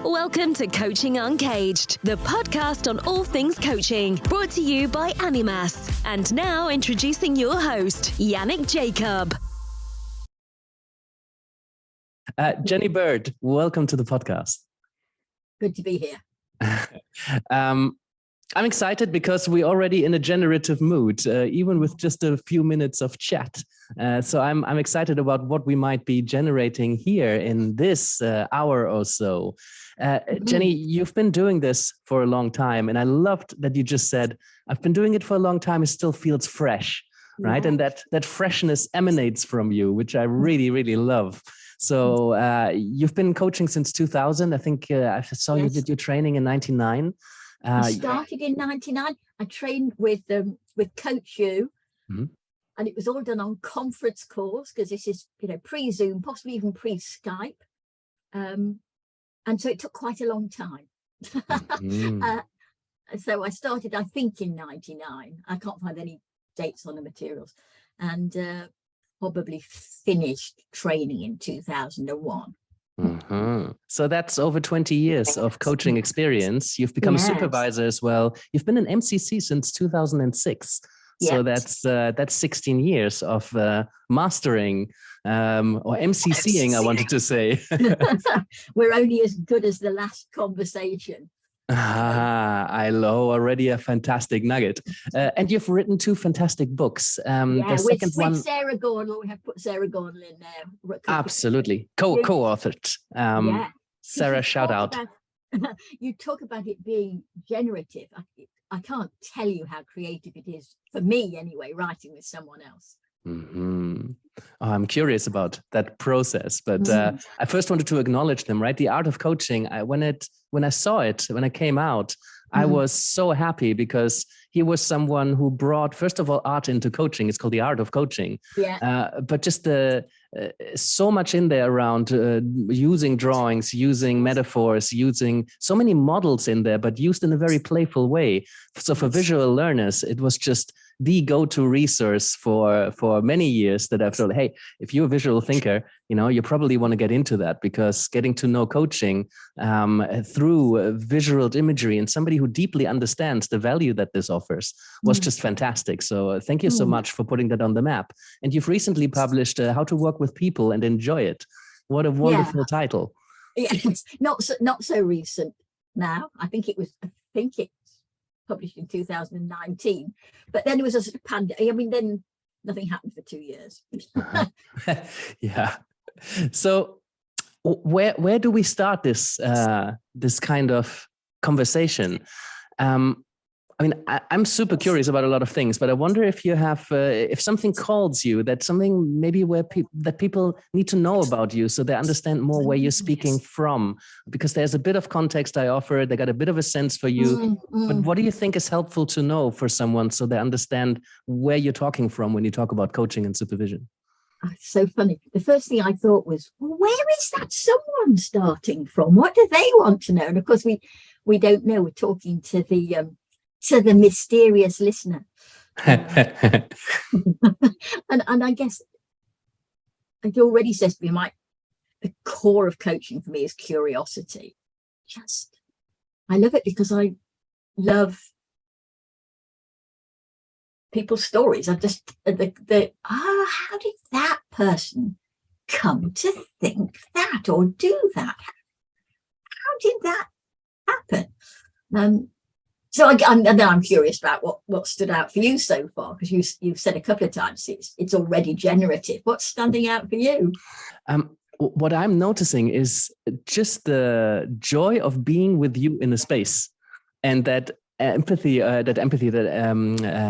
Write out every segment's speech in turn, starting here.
Welcome to Coaching Uncaged, the podcast on all things coaching, brought to you by Animas. And now introducing your host, Yannick Jacob. Jenny Bird, welcome to the podcast. Good to be here. I'm excited because we're already in a generative mood, even with just a few minutes of chat. So I'm excited about what we might be generating here in this hour or so. Jenny, you've been doing this for a long time, and I loved that you just said, I've been doing it for a long time, it still feels fresh, right? And that freshness emanates from you, which I really, really love. So you've been coaching since 2000. I think I saw you did your training in 99. I started in 99. I trained with Coach U, and it was all done on conference calls because this is, pre-Zoom, possibly even pre-Skype. And so it took quite a long time. So I started, I think, in 99. I can't find any dates on the materials, and probably finished training in 2001. So that's over 20 years of coaching experience. You've become a supervisor as well. You've been an MCC since 2006. So that's 16 years of mastering or MCCing, I wanted to say. We're only as good as the last conversation. I know, already a fantastic nugget. And you've written 2 fantastic books. The second one, Sarah Gornall. We have put Sarah Gornall in there. Absolutely. Co-authored. Sarah, shout out. You talk about it being generative. I can't tell you how creative it is, for me anyway, writing with someone else. I'm curious about that process, but I first wanted to acknowledge them, right? The Art of Coaching. When I saw it, when I came out, I was so happy because he was someone who brought, first of all, art into coaching. It's called The Art of Coaching. But just so much in there around using drawings, using metaphors, using so many models in there, but used in a very playful way. So for visual learners, it was just the go-to resource for many years that I've thought, hey, if you're a visual thinker, you probably want to get into that, because getting to know coaching through visual imagery and somebody who deeply understands the value that this offers was just fantastic. So thank you so much for putting that on the map. And you've recently published How to Work with People and Enjoy It. What a wonderful title. It's not so recent now. I think it's published in 2019, but then it was a sort of pandemic. I mean, then nothing happened for 2 years. Yeah. So where do we start this kind of conversation? I mean, I'm super curious about a lot of things, but I wonder if you have, if something calls you, that something maybe that people need to know about you so they understand more where you're speaking from, because there's a bit of context I offer. They got a bit of a sense for you, but what do you think is helpful to know for someone so they understand where you're talking from when you talk about coaching and supervision? Oh, it's so funny. The first thing I thought was, well, where is that someone starting from? What do they want to know? And of course, we don't know. We're talking to the mysterious listener. And I guess it already says to me, the core of coaching for me is curiosity. I love it because I love people's stories. I just, how did that person come to think that or do that? How did that happen? So I'm curious about what stood out for you so far, because you've said a couple of times it's already generative. What's standing out for you? What I'm noticing is just the joy of being with you in a space, and that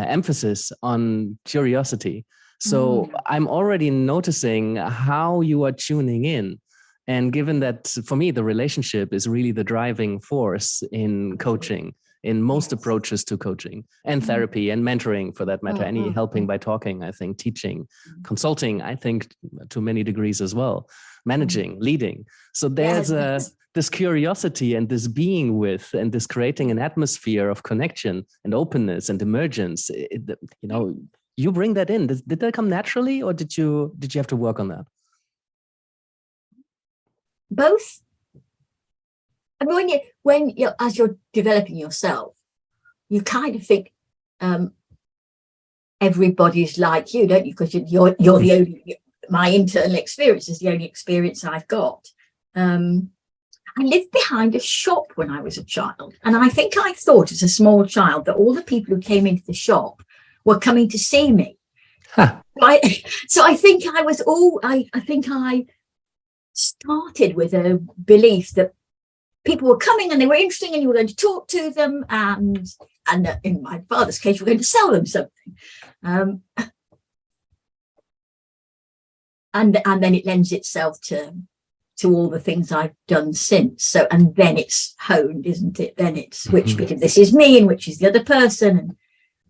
emphasis on curiosity. So I'm already noticing how you are tuning in. And given that for me, the relationship is really the driving force in coaching, in most approaches to coaching and therapy and mentoring, for that matter, any helping by talking, I think, teaching, consulting, I think, to many degrees as well, managing, leading. So there's this curiosity and this being with, and this creating an atmosphere of connection and openness and emergence. You bring that in. Did that come naturally, or did you have to work on that? Both. I mean, as you're developing yourself, you kind of think everybody's like you, don't you? Because you're the only. My internal experience is the only experience I've got. I lived behind a shop when I was a child, and I think I thought as a small child that all the people who came into the shop were coming to see me. Huh. So I think I think I started with a belief that people were coming and they were interesting and you were going to talk to them, and in my father's case, you were going to sell them something. And then it lends itself to all the things I've done since. So, and then it's honed, isn't it? Then it's which bit of this is me and which is the other person, and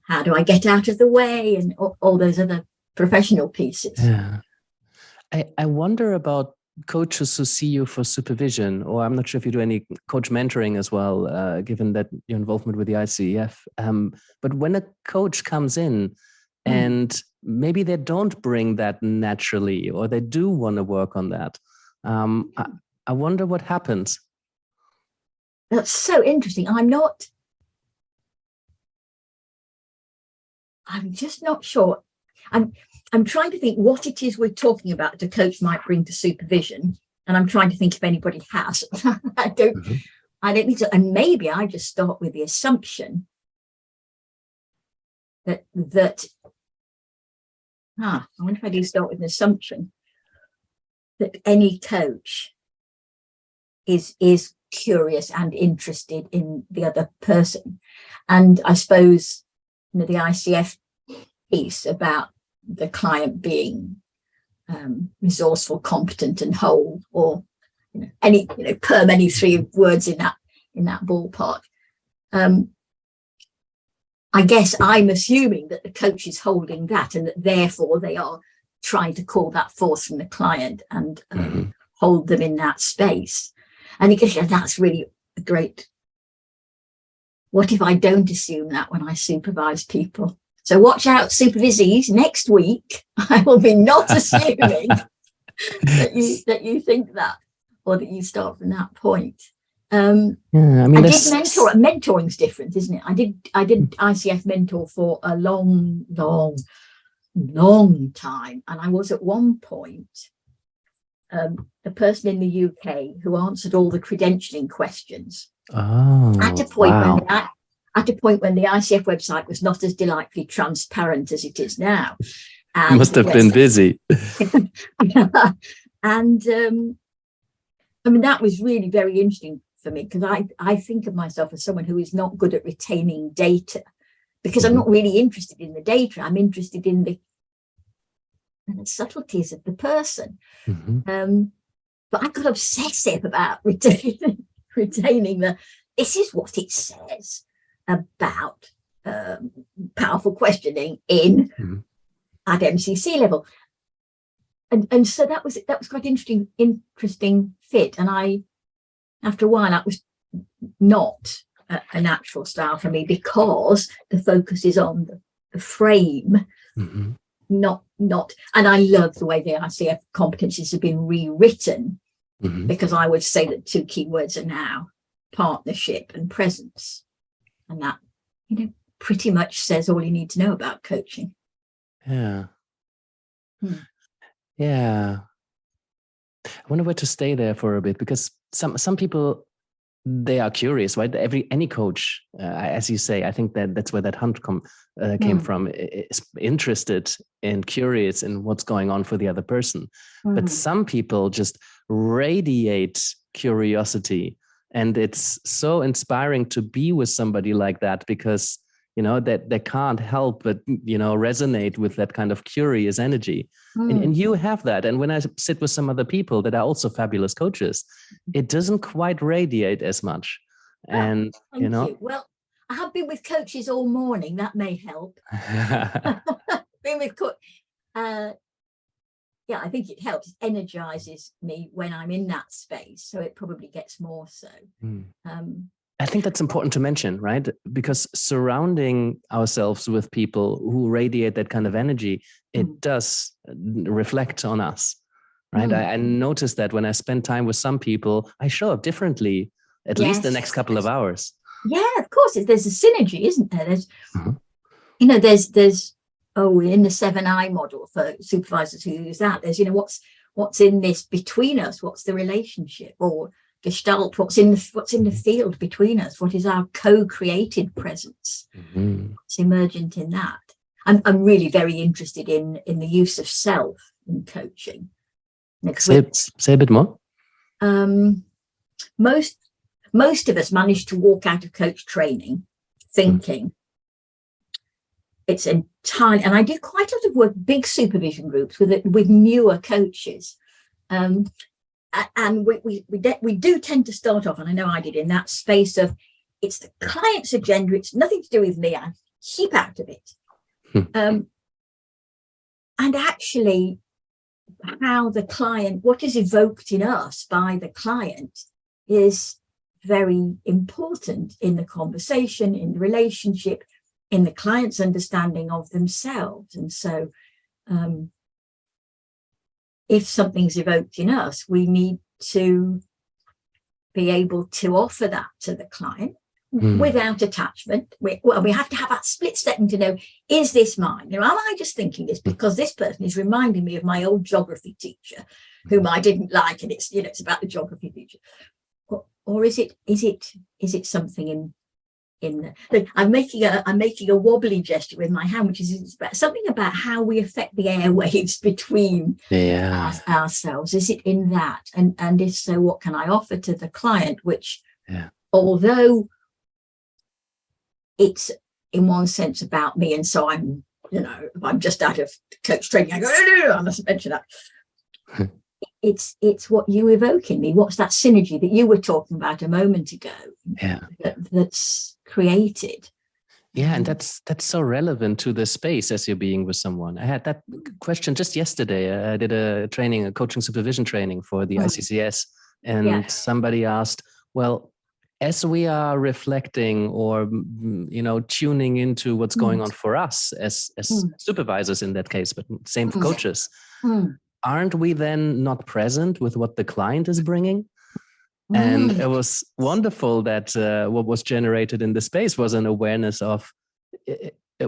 how do I get out of the way, and all those other professional pieces. Yeah. I wonder about coaches who see you for supervision, or I'm not sure if you do any coach mentoring as well, given that your involvement with the ICF. But when a coach comes in and maybe they don't bring that naturally, or they do want to work on that, I wonder what happens. That's so interesting. I'm just not sure. I'm trying to think what it is we're talking about that a coach might bring to supervision, and I'm trying to think if anybody has. I don't think so. And maybe I just start with the assumption that I wonder if I do start with an assumption that any coach is curious and interested in the other person. And I suppose the ICF piece about the client being resourceful, competent, and whole, or any three words in that ballpark. I guess I'm assuming that the coach is holding that, and that therefore they are trying to call that forth from the client and hold them in that space. And I guess that's really a great. What if I don't assume that when I supervise people? So watch out, supervisees. Next week, I will be not assuming that you think that, or that you start from that point. I did mentor. Mentoring's different, isn't it? I did ICF mentor for a long time, and I was at one point a person in the UK who answered all the credentialing questions. At a point when the ICF website was not as delightfully transparent as it is now. You must have been busy. And I mean, that was really very interesting for me, because I think of myself as someone who is not good at retaining data, because I'm not really interested in the data. I'm interested in the subtleties of the person. But I got obsessive about retaining this is what it says about powerful questioning at MCC level. And so that was quite interesting fit. And after a while, that was not a natural style for me, because the focus is on the frame, not. And I love the way the ICF competencies have been rewritten, because I would say that two key words are now partnership and presence, and that pretty much says all you need to know about coaching. Yeah. Yeah. I wonder where to stay there for a bit, because some people, they are curious, right? Any coach, as you say, I think that's where that hunt came from, is interested and curious in what's going on for the other person. But some people just radiate curiosity, and it's so inspiring to be with somebody like that, because that they can't help but resonate with that kind of curious energy. And you have that. And when I sit with some other people that are also fabulous coaches, it doesn't quite radiate as much. And Thank you. Well, I have been with coaches all morning. That may help. Been with I think it helps. It energizes me when I'm in that space, so it probably gets more so. I think that's important to mention, right? Because surrounding ourselves with people who radiate that kind of energy, it does reflect on us, right? I noticed that when I spend time with some people, I show up differently at least the next couple of hours. Yeah, of course. There's a synergy, isn't there? There's, Mhm. there's in the 7I model for supervisors who use that, there's, what's in this between us? What's the relationship? Or Gestalt, what's in the field between us? What is our co-created presence? What's emergent in that? I'm really very interested in the use of self in coaching. Say a bit more. Most of us manage to walk out of coach training thinking it's entirely, and I do quite a lot of work, big supervision groups with newer coaches. And we do tend to start off, and I know I did, in that space of it's the client's agenda, it's nothing to do with me, I keep out of it. And actually how the client, what is evoked in us by the client is very important in the conversation, in the relationship, in the client's understanding of themselves. And so if something's evoked in us, we need to be able to offer that to the client without attachment. We have to have that split second to know, is this mine? Am I just thinking this because this person is reminding me of my old geography teacher whom I didn't like, and it's it's about the geography teacher, or is it something in the, I'm making a wobbly gesture with my hand, which is something about how we affect the airwaves between ourselves. Is it in that? And if so, what can I offer to the client? Which, although it's in one sense about me, and so I'm, if I'm just out of coach training, I go, no, I mustn't mention that. It's what you evoke in me. What's that synergy that you were talking about a moment ago? That's created. And that's so relevant to the space as you're being with someone. I had that question just yesterday. I did a coaching supervision training for the ICCS, and somebody asked, well, as we are reflecting or tuning into what's going on for us as supervisors in that case, but same for coaches, aren't we then not present with what the client is bringing? And it was wonderful that what was generated in the space was an awareness of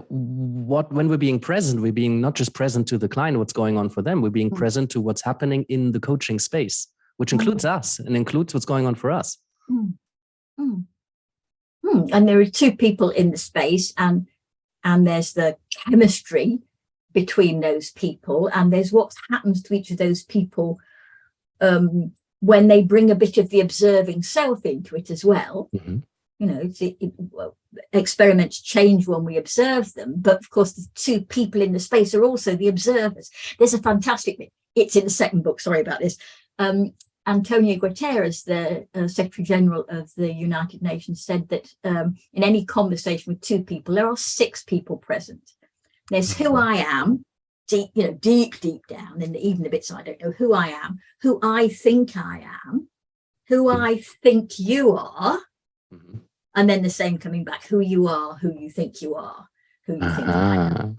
when we're being present, we're being not just present to the client, what's going on for them, we're being present to what's happening in the coaching space, which includes us and includes what's going on for us. And there are two people in the space, and there's the chemistry between those people, and there's what happens to each of those people when they bring a bit of the observing self into it as well. Experiments change when we observe them, but of course the two people in the space are also the observers. There's a fantastic bit, it's in the second book, sorry about this. Antonio Guterres, the Secretary General of the United Nations, said that in any conversation with two people, there are 6 people present. There's who I am, deep down, and even the bits I don't know who I am, who I think I am, who I think you are, and then the same coming back, who you are, who you think you are, who you think I am.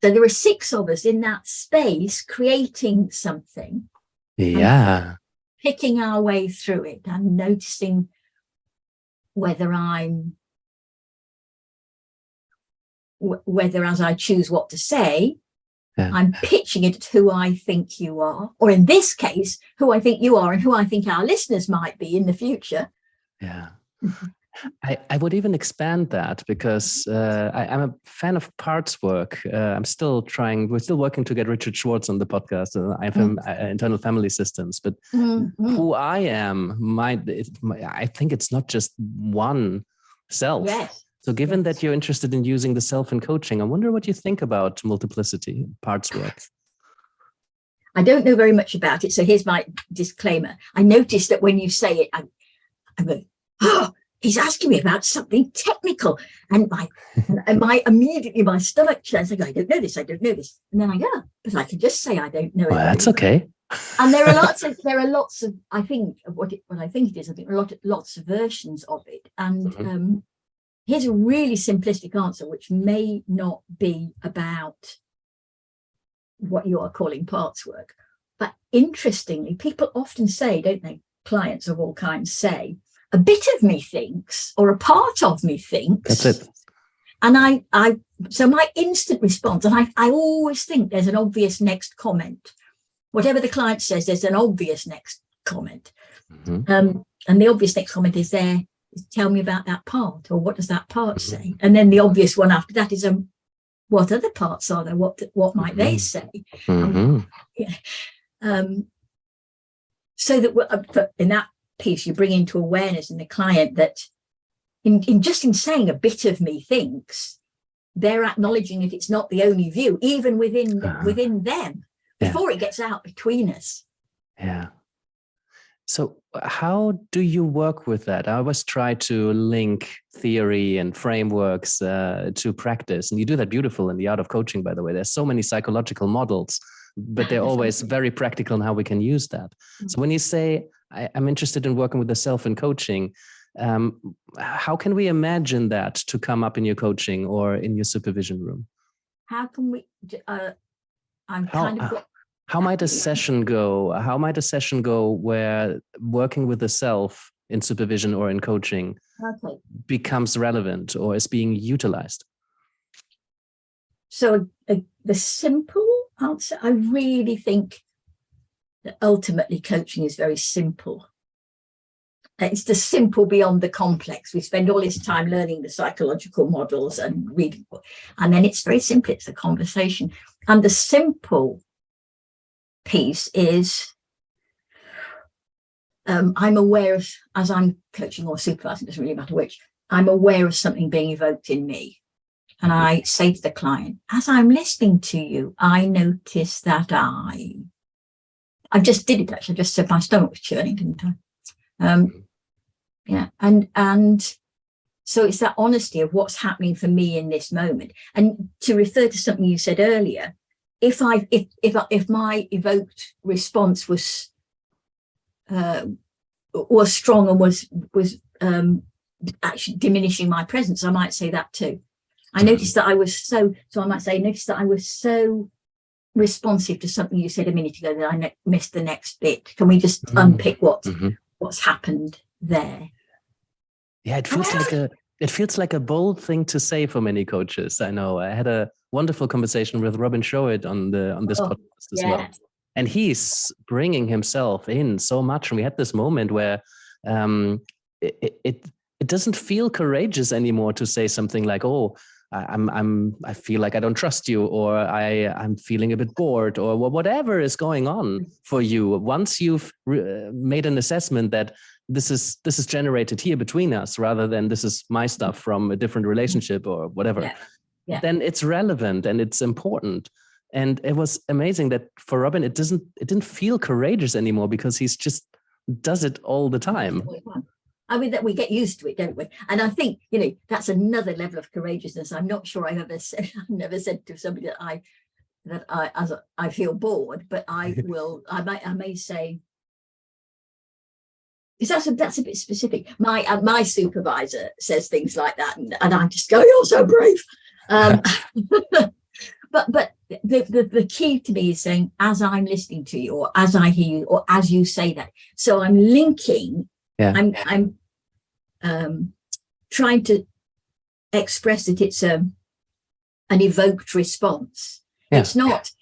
So there are 6 of us in that space creating something. Picking our way through it and noticing whether as I choose what to say, I'm pitching it at who I think you are, or in this case, who I think you are and who I think our listeners might be in the future. I would even expand that because I'm a fan of parts work. we're still working to get Richard Schwartz on the podcast. I'm from Internal Family Systems, but who I am, I think it's not just one self. So given that you're interested in using the self in coaching, I wonder what you think about multiplicity, parts work. I don't know very much about it. So here's my disclaimer. I noticed that when you say it, I'm going, he's asking me about something technical, and my stomach churns. I go, I don't know this, and then I go, but I can just say I don't know. Well, that's okay. And there are lots of I think what I think it is. I think lots of versions of it, and here's a really simplistic answer, which may not be about what you are calling parts work, but interestingly, people often say, don't they? Clients of all kinds say, a bit of me thinks, or a part of me thinks. That's it. And so my instant response, and I always think there's an obvious next comment. Whatever the client says, there's an obvious next comment. And the obvious next comment is tell me about that part, or what does that part say? And then the obvious one after that is, what other parts are there? What might they say? So that in that piece, you bring into awareness in the client that in saying a bit of me thinks, they're acknowledging that it's not the only view, even within them, before it gets out between us. Yeah. So how do you work with that? I always try to link theory and frameworks to practice. And you do that beautiful in the art of coaching, by the way. There's so many psychological models, but they're always very practical in how we can use that. So when you say, I'm interested in working with the self in coaching, how can we imagine that to come up in your coaching or in your supervision room? How can we, how might a session go? How might a session go where working with the self in supervision or in coaching becomes relevant or is being utilized? So the simple answer, I really think that ultimately coaching is very simple. It's the simple beyond the complex. We spend all this time learning the psychological models and reading, and then it's very simple. It's a conversation. And the simple piece is I'm aware of, as I'm coaching or supervising, it doesn't really matter which, I'm aware of something being evoked in me. And I say to the client, as I'm listening to you, I notice that I just did it actually. I just said my stomach was churning, didn't I? And so it's that honesty of what's happening for me in this moment. And to refer to something you said earlier, if my evoked response was strong and was actually diminishing my presence, I might say that too. I noticed that I noticed that I was so responsive to something you said a minute ago that I missed the next bit. Can we just unpick what's happened there? Yeah, it feels like a bold thing to say for many coaches. I know. I had a wonderful conversation with Robin Showett on this podcast as well, and he's bringing himself in so much. And we had this moment where it doesn't feel courageous anymore to say something like, "Oh, I feel like I don't trust you," or I'm feeling a bit bored, or whatever is going on for you. Once you've made an assessment that this is generated here between us, rather than this is my stuff from a different relationship or whatever, then it's relevant and it's important. And it was amazing that for Robin, it didn't feel courageous anymore because he's just does it all the time. I mean, that we get used to it, don't we? And I think, that's another level of courageousness. I'm not sure I've never said to somebody that I feel bored, but I may say, because that's a bit specific. My supervisor says things like that, and I just go, "You're so brave." But the key to me is saying, as I'm listening to you, or as I hear you, or as you say that. So I'm linking. Yeah. I'm trying to express that it's an evoked response. Yeah. It's not,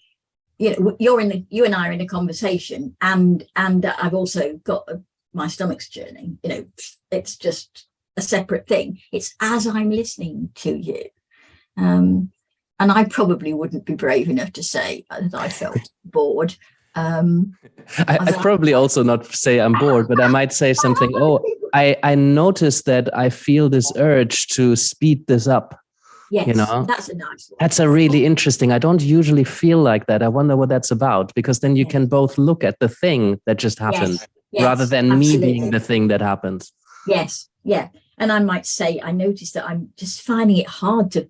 you and I are in a conversation, and I've also got my stomach's churning. It's just a separate thing. It's as I'm listening to you, and I probably wouldn't be brave enough to say that I felt bored. I'd probably also not say I'm bored, but I might say something. Oh, I noticed that I feel this urge to speed this up. Yes, that's a nice one. That's a really interesting. I don't usually feel like that. I wonder what that's about, because then you can both look at the thing that just happened rather than absolutely. Me being the thing that happens. Yes, yeah. And I might say, I noticed that I'm just finding it hard to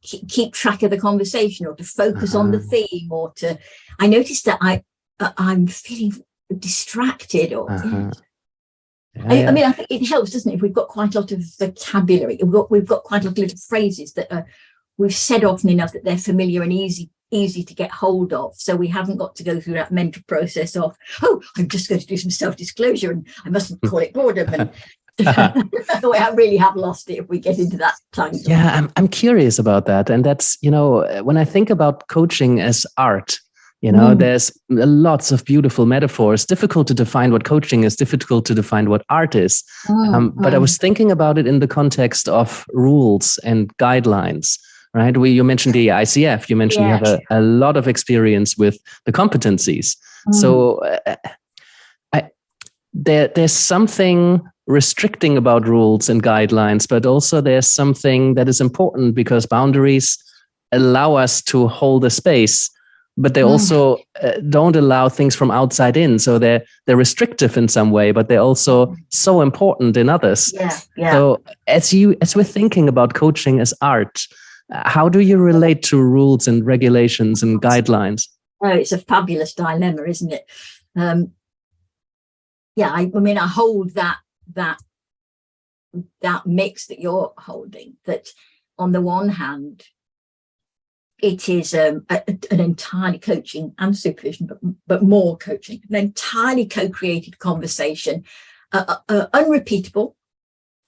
keep track of the conversation, or to focus on the theme, or I noticed that I'm feeling distracted, or I mean, I think it helps, doesn't it, if we've got quite a lot of vocabulary, we've got quite a lot of little phrases that we've said often enough that they're familiar and easy to get hold of, so we haven't got to go through that mental process of, I'm just going to do some self-disclosure and I mustn't call it boredom, and I really have lost it if we get into that tangle. Yeah, I'm curious about that. And that's, when I think about coaching as art, there's lots of beautiful metaphors. Difficult to define what coaching is, difficult to define what art is. But I was thinking about it in the context of rules and guidelines, right? You mentioned the ICF, you mentioned you have a lot of experience with the competencies. So there's something restricting about rules and guidelines, but also there's something that is important because boundaries allow us to hold a space, but they also don't allow things from outside in. So they're restrictive in some way, but they're also so important in others. Yeah. So as we're thinking about coaching as art, how do you relate to rules and regulations and guidelines? Oh, it's a fabulous dilemma, isn't it? I hold that mix that you're holding, that on the one hand, it is an entirely coaching and supervision, but more coaching, an entirely co-created conversation, unrepeatable,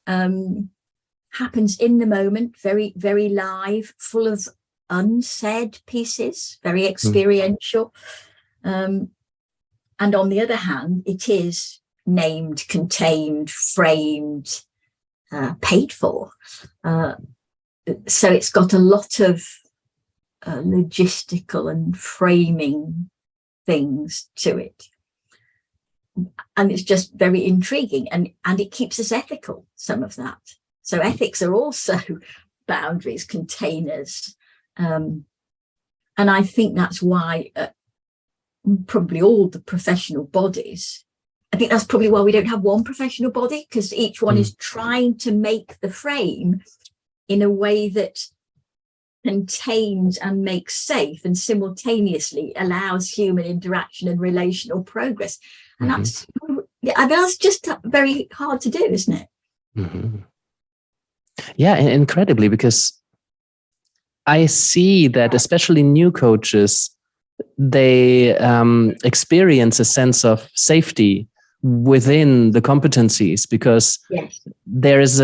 happens in the moment, very, very live, full of unsaid pieces, very experiential. And on the other hand, it is named, contained, framed, paid for. So it's got a lot of logistical and framing things to it. And it's just very intriguing, and it keeps us ethical, some of that. So ethics are also boundaries, containers. And I think that's why probably all the professional bodies, I think that's probably why we don't have one professional body, because each one is trying to make the frame in a way that contains and makes safe and simultaneously allows human interaction and relational progress. And that's just very hard to do, isn't it? Yeah, incredibly, because I see that especially new coaches, they experience a sense of safety within the competencies, because there is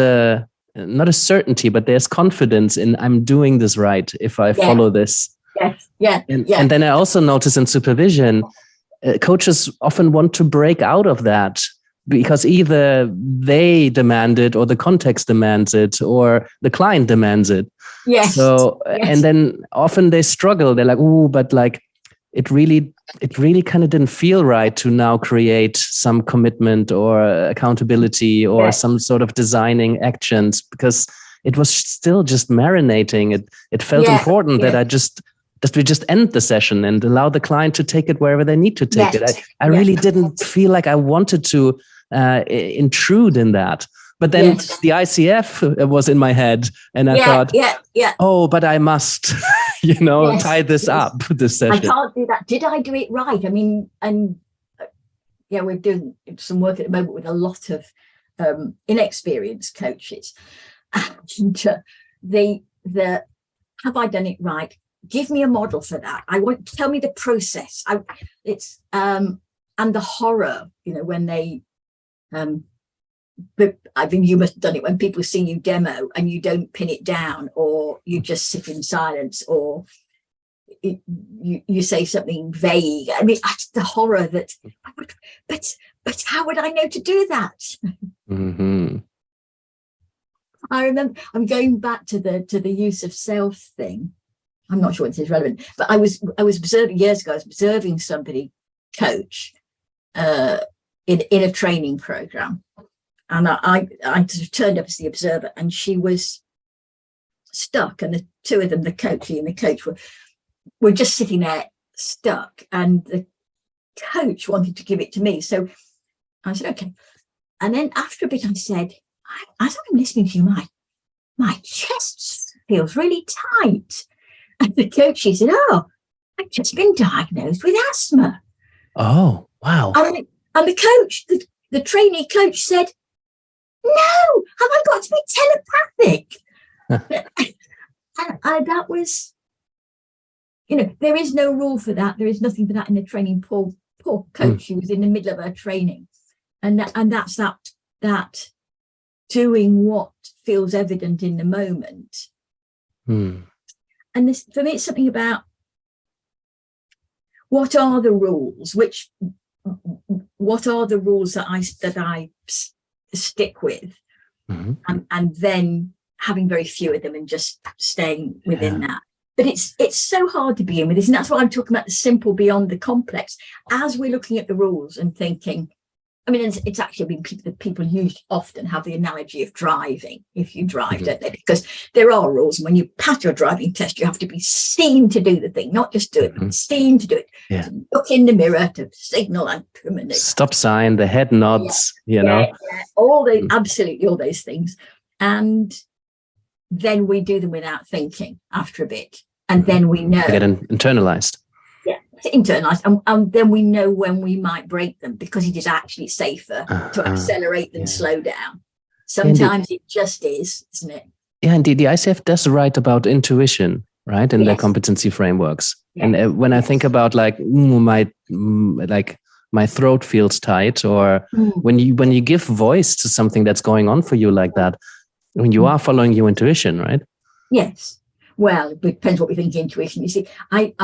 not a certainty, but there's confidence in I'm doing this right if I follow this. And then I also notice in supervision, coaches often want to break out of that because either they demand it or the context demands it or the client demands it. And then often they struggle. They're like, oh, but like it really kind of didn't feel right to now create some commitment or accountability or some sort of designing actions, because it was still just marinating. It felt important that we just end the session and allow the client to take it wherever they need to take it. I really didn't feel like I wanted to intrude in that. But then the ICF was in my head, and I thought, oh, but I must, tie this up, this session. I can't do that. Did I do it right? I mean, and we're doing some work at the moment with a lot of inexperienced coaches. And the have I done it right? Give me a model for that. I want to tell me the process. And the horror, when they but I think you must have done it when people see you demo and you don't pin it down, or you just sit in silence, or you say something vague. I mean, that's the horror that, but how would I know to do that? I remember, I'm going back to the use of self thing. I'm not sure this is relevant, but I was observing years ago, I was observing somebody coach in a training program. And I sort of turned up as the observer, and she was stuck. And the two of them, the coachee and the coach, were just sitting there stuck. And the coach wanted to give it to me. So I said, okay. And then after a bit, I said, as I'm listening to you, my chest feels really tight. And the coachee said, oh, I've just been diagnosed with asthma. Oh, wow. And the coach, the trainee coach said, no, have I got to be telepathic? and that was, there is no rule for that. There is nothing for that in the training. Poor coach, she was in the middle of her training. And that's that doing what feels evident in the moment. And this, for me, it's something about what are the rules, what are the rules that I stick with, and then having very few of them and just staying within that. But it's so hard to begin with this, and that's why I'm talking about the simple beyond the complex. As we're looking at the rules and thinking, I mean, it's actually been people often have the analogy of driving. If you drive, don't they? Because there are rules, and when you pass your driving test, you have to be seen to do the thing, not just do it, but seen to do it. To look in the mirror, to signal and to maneuver. Stop sign, the head nods, all those, absolutely all those things, and then we do them without thinking after a bit, and then we know. They get internalized. Internalized, and then we know when we might break them, because it is actually safer to accelerate than slow down. Sometimes it just is, isn't it? Yeah, indeed. The ICF does write about intuition, right, in their competency frameworks. And when I think about my throat feels tight, or when you give voice to something that's going on for you like that, when you are following your intuition, right? Yes. Well, it depends what we think intuition. You see, I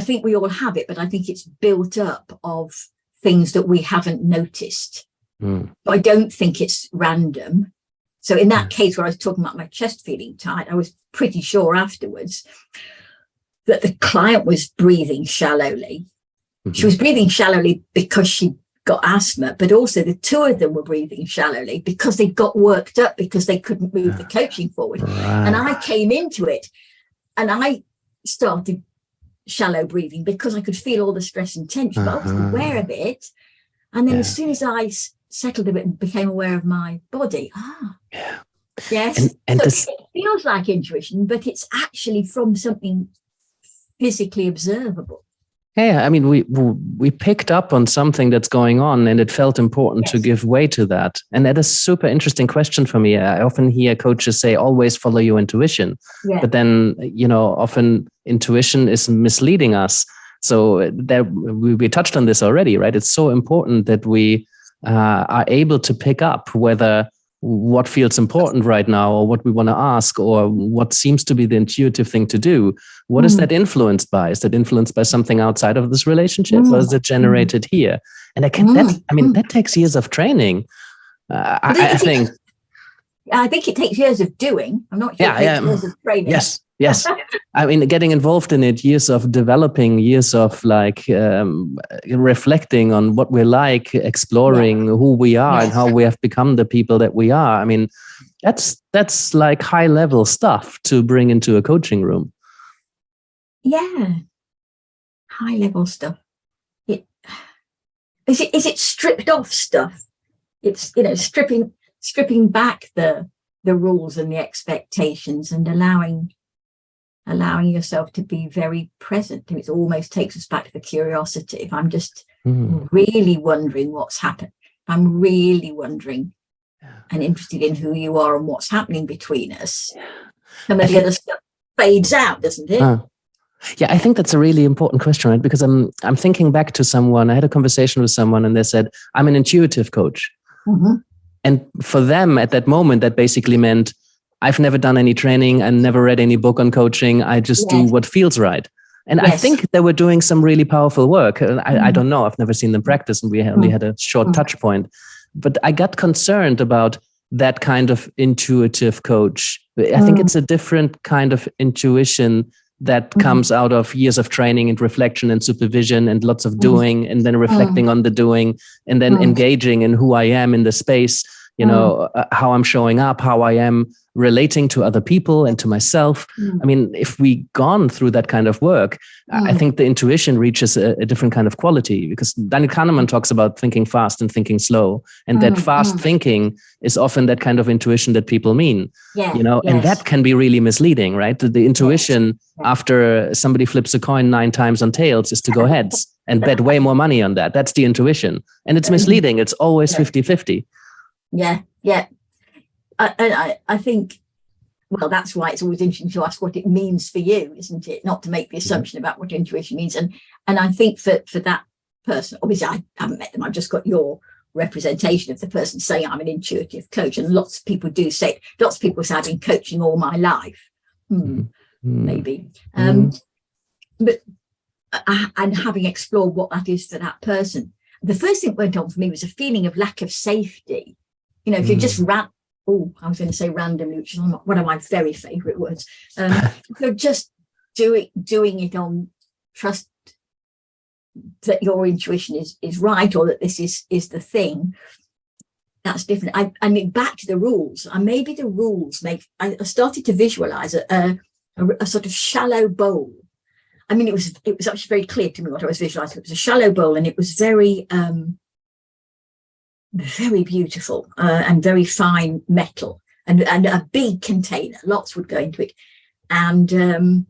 think we all have it, but I think it's built up of things that we haven't noticed. I don't think it's random. So in that case where I was talking about my chest feeling tight, I was pretty sure afterwards that the client was breathing shallowly. She was breathing shallowly because she got asthma, but also the two of them were breathing shallowly because they got worked up because they couldn't move the coaching forward. And I came into it and I started shallow breathing because I could feel all the stress and tension, but I wasn't aware of it. And then as soon as I settled a bit and became aware of my body, yes, and so it feels like intuition, but it's actually from something physically observable. Yeah, I mean, we picked up on something that's going on, and it felt important to give way to that. And that is a super interesting question for me. I often hear coaches say, always follow your intuition. But then, often intuition is misleading us. So we touched on this already, right? It's so important that we are able to pick up whether what feels important right now, or what we want to ask, or what seems to be the intuitive thing to do. What is that influenced by? Is that influenced by something outside of this relationship, or is it generated here? And that takes years of training. I think it takes years of doing. I'm not sure it takes years of training. Yes. I mean, getting involved in it, years of developing, years of reflecting on what we're like, exploring who we are and how we have become the people that we are. I mean, that's like high level stuff to bring into a coaching room. Yeah. High level stuff. Is it stripped off stuff? It's, stripping back the rules and the expectations and allowing yourself to be very present. It almost takes us back to the curiosity. If I'm just really wondering what's happened, I'm really wondering and interested in who you are and what's happening between us. Some of the other stuff fades out, doesn't it? Yeah, I think that's a really important question, right? Because I'm thinking back to someone. I had a conversation with someone, and they said, "I'm an intuitive coach," and for them at that moment, that basically meant, I've never done any training and never read any book on coaching. I just do what feels right. And I think they were doing some really powerful work. I don't know. I've never seen them practice, and we only had a short touch point. But I got concerned about that kind of intuitive coach. I think it's a different kind of intuition that comes out of years of training and reflection and supervision and lots of doing, and then reflecting on the doing, and then engaging in who I am in the space, how I'm showing up, how I am relating to other people and to myself. I mean, if we gone through that kind of work, I think the intuition reaches a different kind of quality, because Daniel Kahneman talks about thinking fast and thinking slow. And that fast thinking is often that kind of intuition that people mean, and that can be really misleading, right? The intuition after somebody flips a coin 9 times on tails is to go heads and bet way more money on that. That's the intuition. And it's misleading. It's always 50-50. Yeah. I think, well, that's why it's always interesting to ask what it means for you, isn't it? Not to make the assumption about what intuition means. And I think for that person, obviously I haven't met them, I've just got your representation of the person saying I'm an intuitive coach, and lots of people say I've been coaching all my life. Maybe. But and having explored what that is for that person, the first thing that went on for me was a feeling of lack of safety. If you just I was going to say randomly, which is one of my very favorite words. You're just doing it on trust that your intuition is right, or that this is the thing. That's different. I mean, back to the rules, and maybe the rules I started to visualize a sort of shallow bowl. I mean, it was actually very clear to me what I was visualizing. It was a shallow bowl, and it was very very beautiful and very fine metal, and a big container. Lots would go into it, and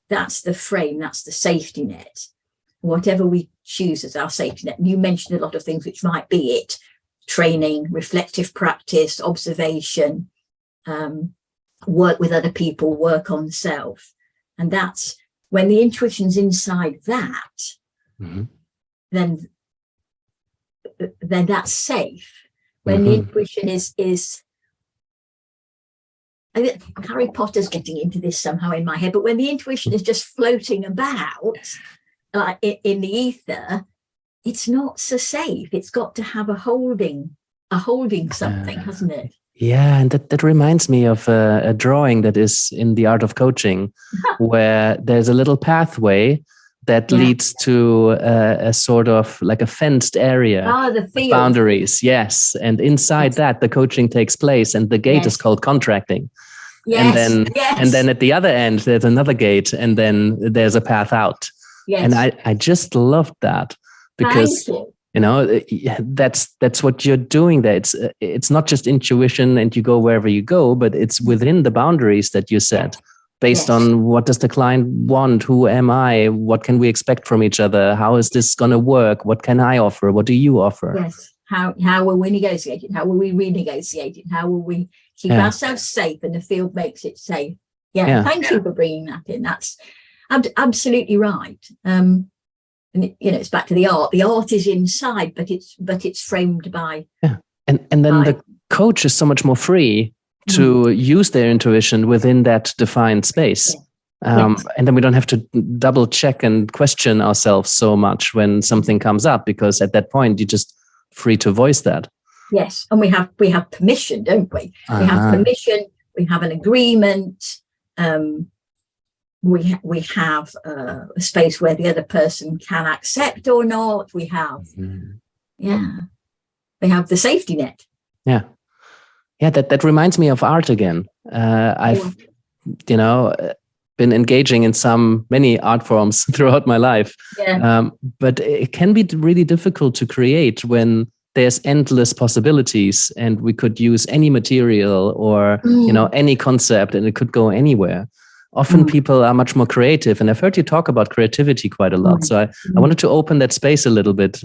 that's the frame. That's the safety net. Whatever we choose as our safety net. And you mentioned a lot of things which might be it: training, reflective practice, observation, work with other people, work on self. And that's when the intuition's inside that, then that's safe. When the intuition is Harry Potter's getting into this somehow in my head, but when the intuition is just floating about in the ether, it's not so safe. It's got to have a holding something, hasn't it? Yeah, and that reminds me of a drawing that is in the Art of Coaching, where there's a little pathway that leads to a sort of like a fenced area, the field. Boundaries, yes. And inside that, the coaching takes place, and the gate is called contracting. Yes. And then at the other end, there's another gate, and then there's a path out. Yes. And I just loved that, because that's what you're doing there. It's not just intuition and you go wherever you go, but it's within the boundaries that you set, based on what does the client want, who am I, what can we expect from each other, how is this going to work, what can I offer, what do you offer? Yes. How will we negotiate it? How will we renegotiate it? How will we keep ourselves safe, and the field makes it safe? Thank you for bringing that in. That's absolutely right. And it's back to the art. The art is inside, but it's framed by and then the coach is so much more free to use their intuition within that defined space. And then we don't have to double check and question ourselves so much when something comes up, because at that point you're just free to voice that. Yes, and we have permission, don't we? We have permission. We have an agreement. We have a space where the other person can accept or not. We have, we have the safety net. Yeah. That reminds me of art again. I've, been engaging in many art forms throughout my life. But it can be really difficult to create when there's endless possibilities, and we could use any material or, any concept, and it could go anywhere. Often people are much more creative, and I've heard you talk about creativity quite a lot. So I wanted to open that space a little bit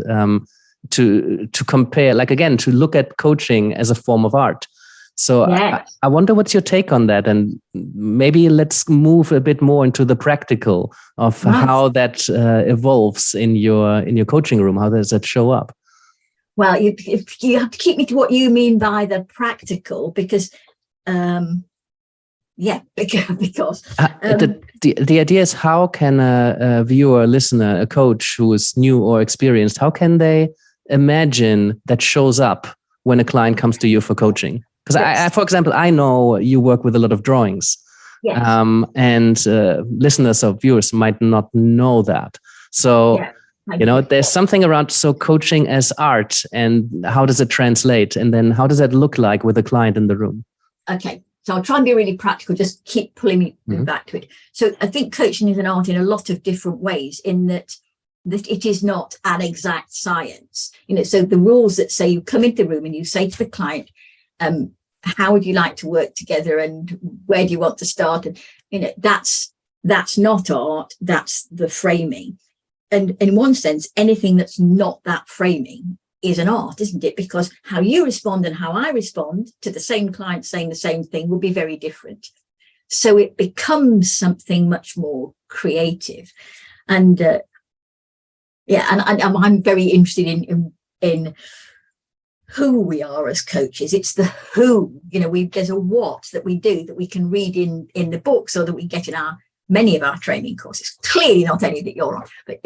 to compare, to look at coaching as a form of art. So I wonder what's your take on that, and maybe let's move a bit more into the practical of how that evolves in your coaching room. How does that show up? Well, you have to keep me to what you mean by the practical, because. Because the idea is, how can a viewer, a listener, a coach who is new or experienced, how can they imagine that shows up when a client comes to you for coaching? Because I, for example, I know you work with a lot of drawings, and listeners or viewers might not know that. So, there's something around coaching as art, and how does it translate? And then how does that look like with a client in the room? Okay. So I'll try and be really practical, just keep pulling me back to it. So I think coaching is an art in a lot of different ways, in that it is not an exact science. So the rules that say you come into the room and you say to the client, how would you like to work together, and where do you want to start? And, that's not art, that's the framing. And in one sense, anything that's not that framing is an art, isn't it? Because how you respond and how I respond to the same client saying the same thing will be very different. So it becomes something much more creative. And and I'm very interested in who we are as coaches. It's the who, there's a what that we do that we can read in the books, or that we get in many of our training courses. Clearly not any that you're on, but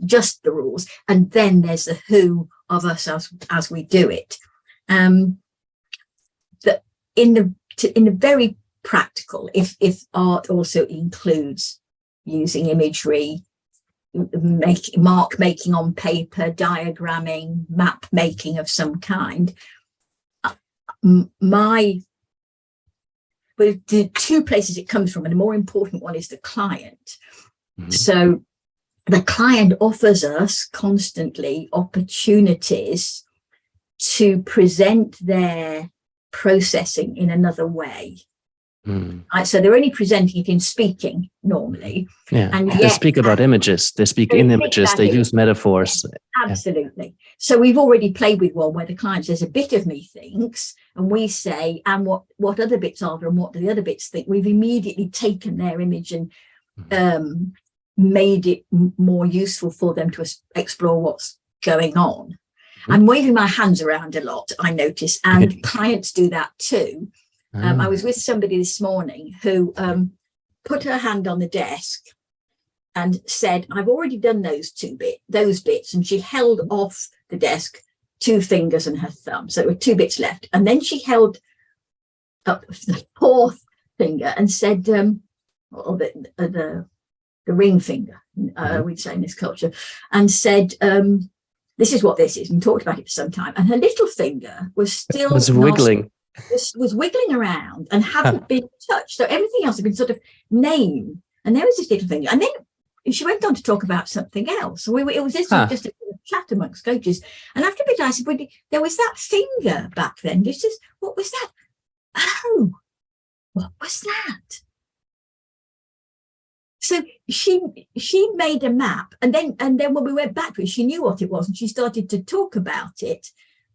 just the rules. And then there's the who of us as we do it. That in the very practical, if art also includes using imagery, mark making on paper, diagramming, map making of some kind, the two places it comes from, and the more important one is the client. Mm-hmm. So the client offers us constantly opportunities to present their processing in another way. So they're only presenting it in speaking normally. Yeah, and they speak about images. They speak in images. They use metaphors. Absolutely. Yeah. So we've already played with one where the client says, a bit of me thinks, and we say, and what other bits are there, and what do the other bits think? We've immediately taken their image and made it more useful for them to explore what's going on. Mm-hmm. I'm waving my hands around a lot, I notice, and clients do that too. I was with somebody this morning who put her hand on the desk and said, I've already done those bits. And she held off the desk 2 fingers and her thumb. So there were 2 bits left. And then she held up the 4th finger and said, the ring finger, we'd say in this culture, and said, this is what this is, and talked about it for some time. And her little finger was still wiggling. Was wiggling around and hadn't been touched. So everything else had been sort of named. And there was this little finger. And then she went on to talk about something else. So it was just a chat amongst coaches. And after a bit, I said, well, there was that finger back then. She says, what was that? Oh, what was that? So she made a map. And then when we went back to it, she knew what it was. And she started to talk about it.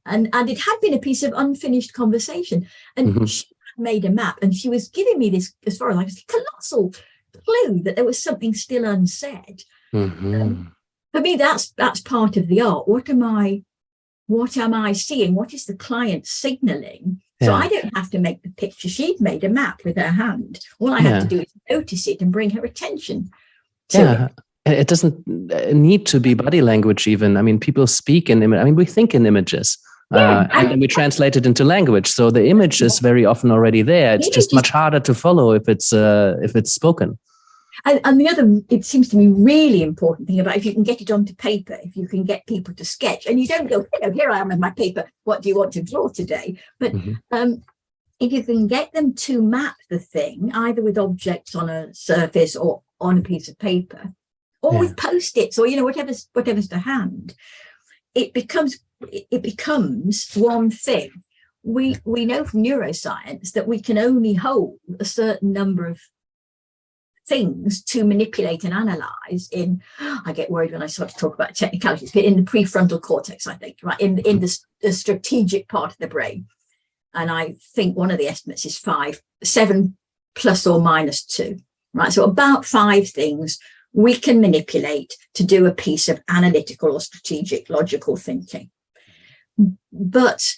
And it had been a piece of unfinished conversation. And she made a map, and she was giving me this, as far as I was, colossal clue that there was something still unsaid. For me, that's part of the art. What am I seeing? What is the client signaling? Yeah. So I don't have to make the picture. She'd made a map with her hand. All I have to do is notice it and bring her attention to it. It doesn't need to be body language even. I mean, people speak in images. I mean, we think in images. And then we translate it into language. So the image is very often already there. It's just much harder to follow if it's spoken. And the other, it seems to me, really important thing about if you can get it onto paper, if you can get people to sketch, and you don't go, here I am with my paper, what do you want to draw today? But if you can get them to map the thing, either with objects on a surface or on a piece of paper, or with Post-its, or whatever's to hand, it becomes one thing. We know from neuroscience that we can only hold a certain number of things to manipulate and analyze in, I get worried when I start to talk about technicalities, but in the prefrontal cortex, I think, right, in the strategic part of the brain. And I think one of the estimates is 7 plus or minus 2, right? So about 5 things we can manipulate to do a piece of analytical or strategic logical thinking. But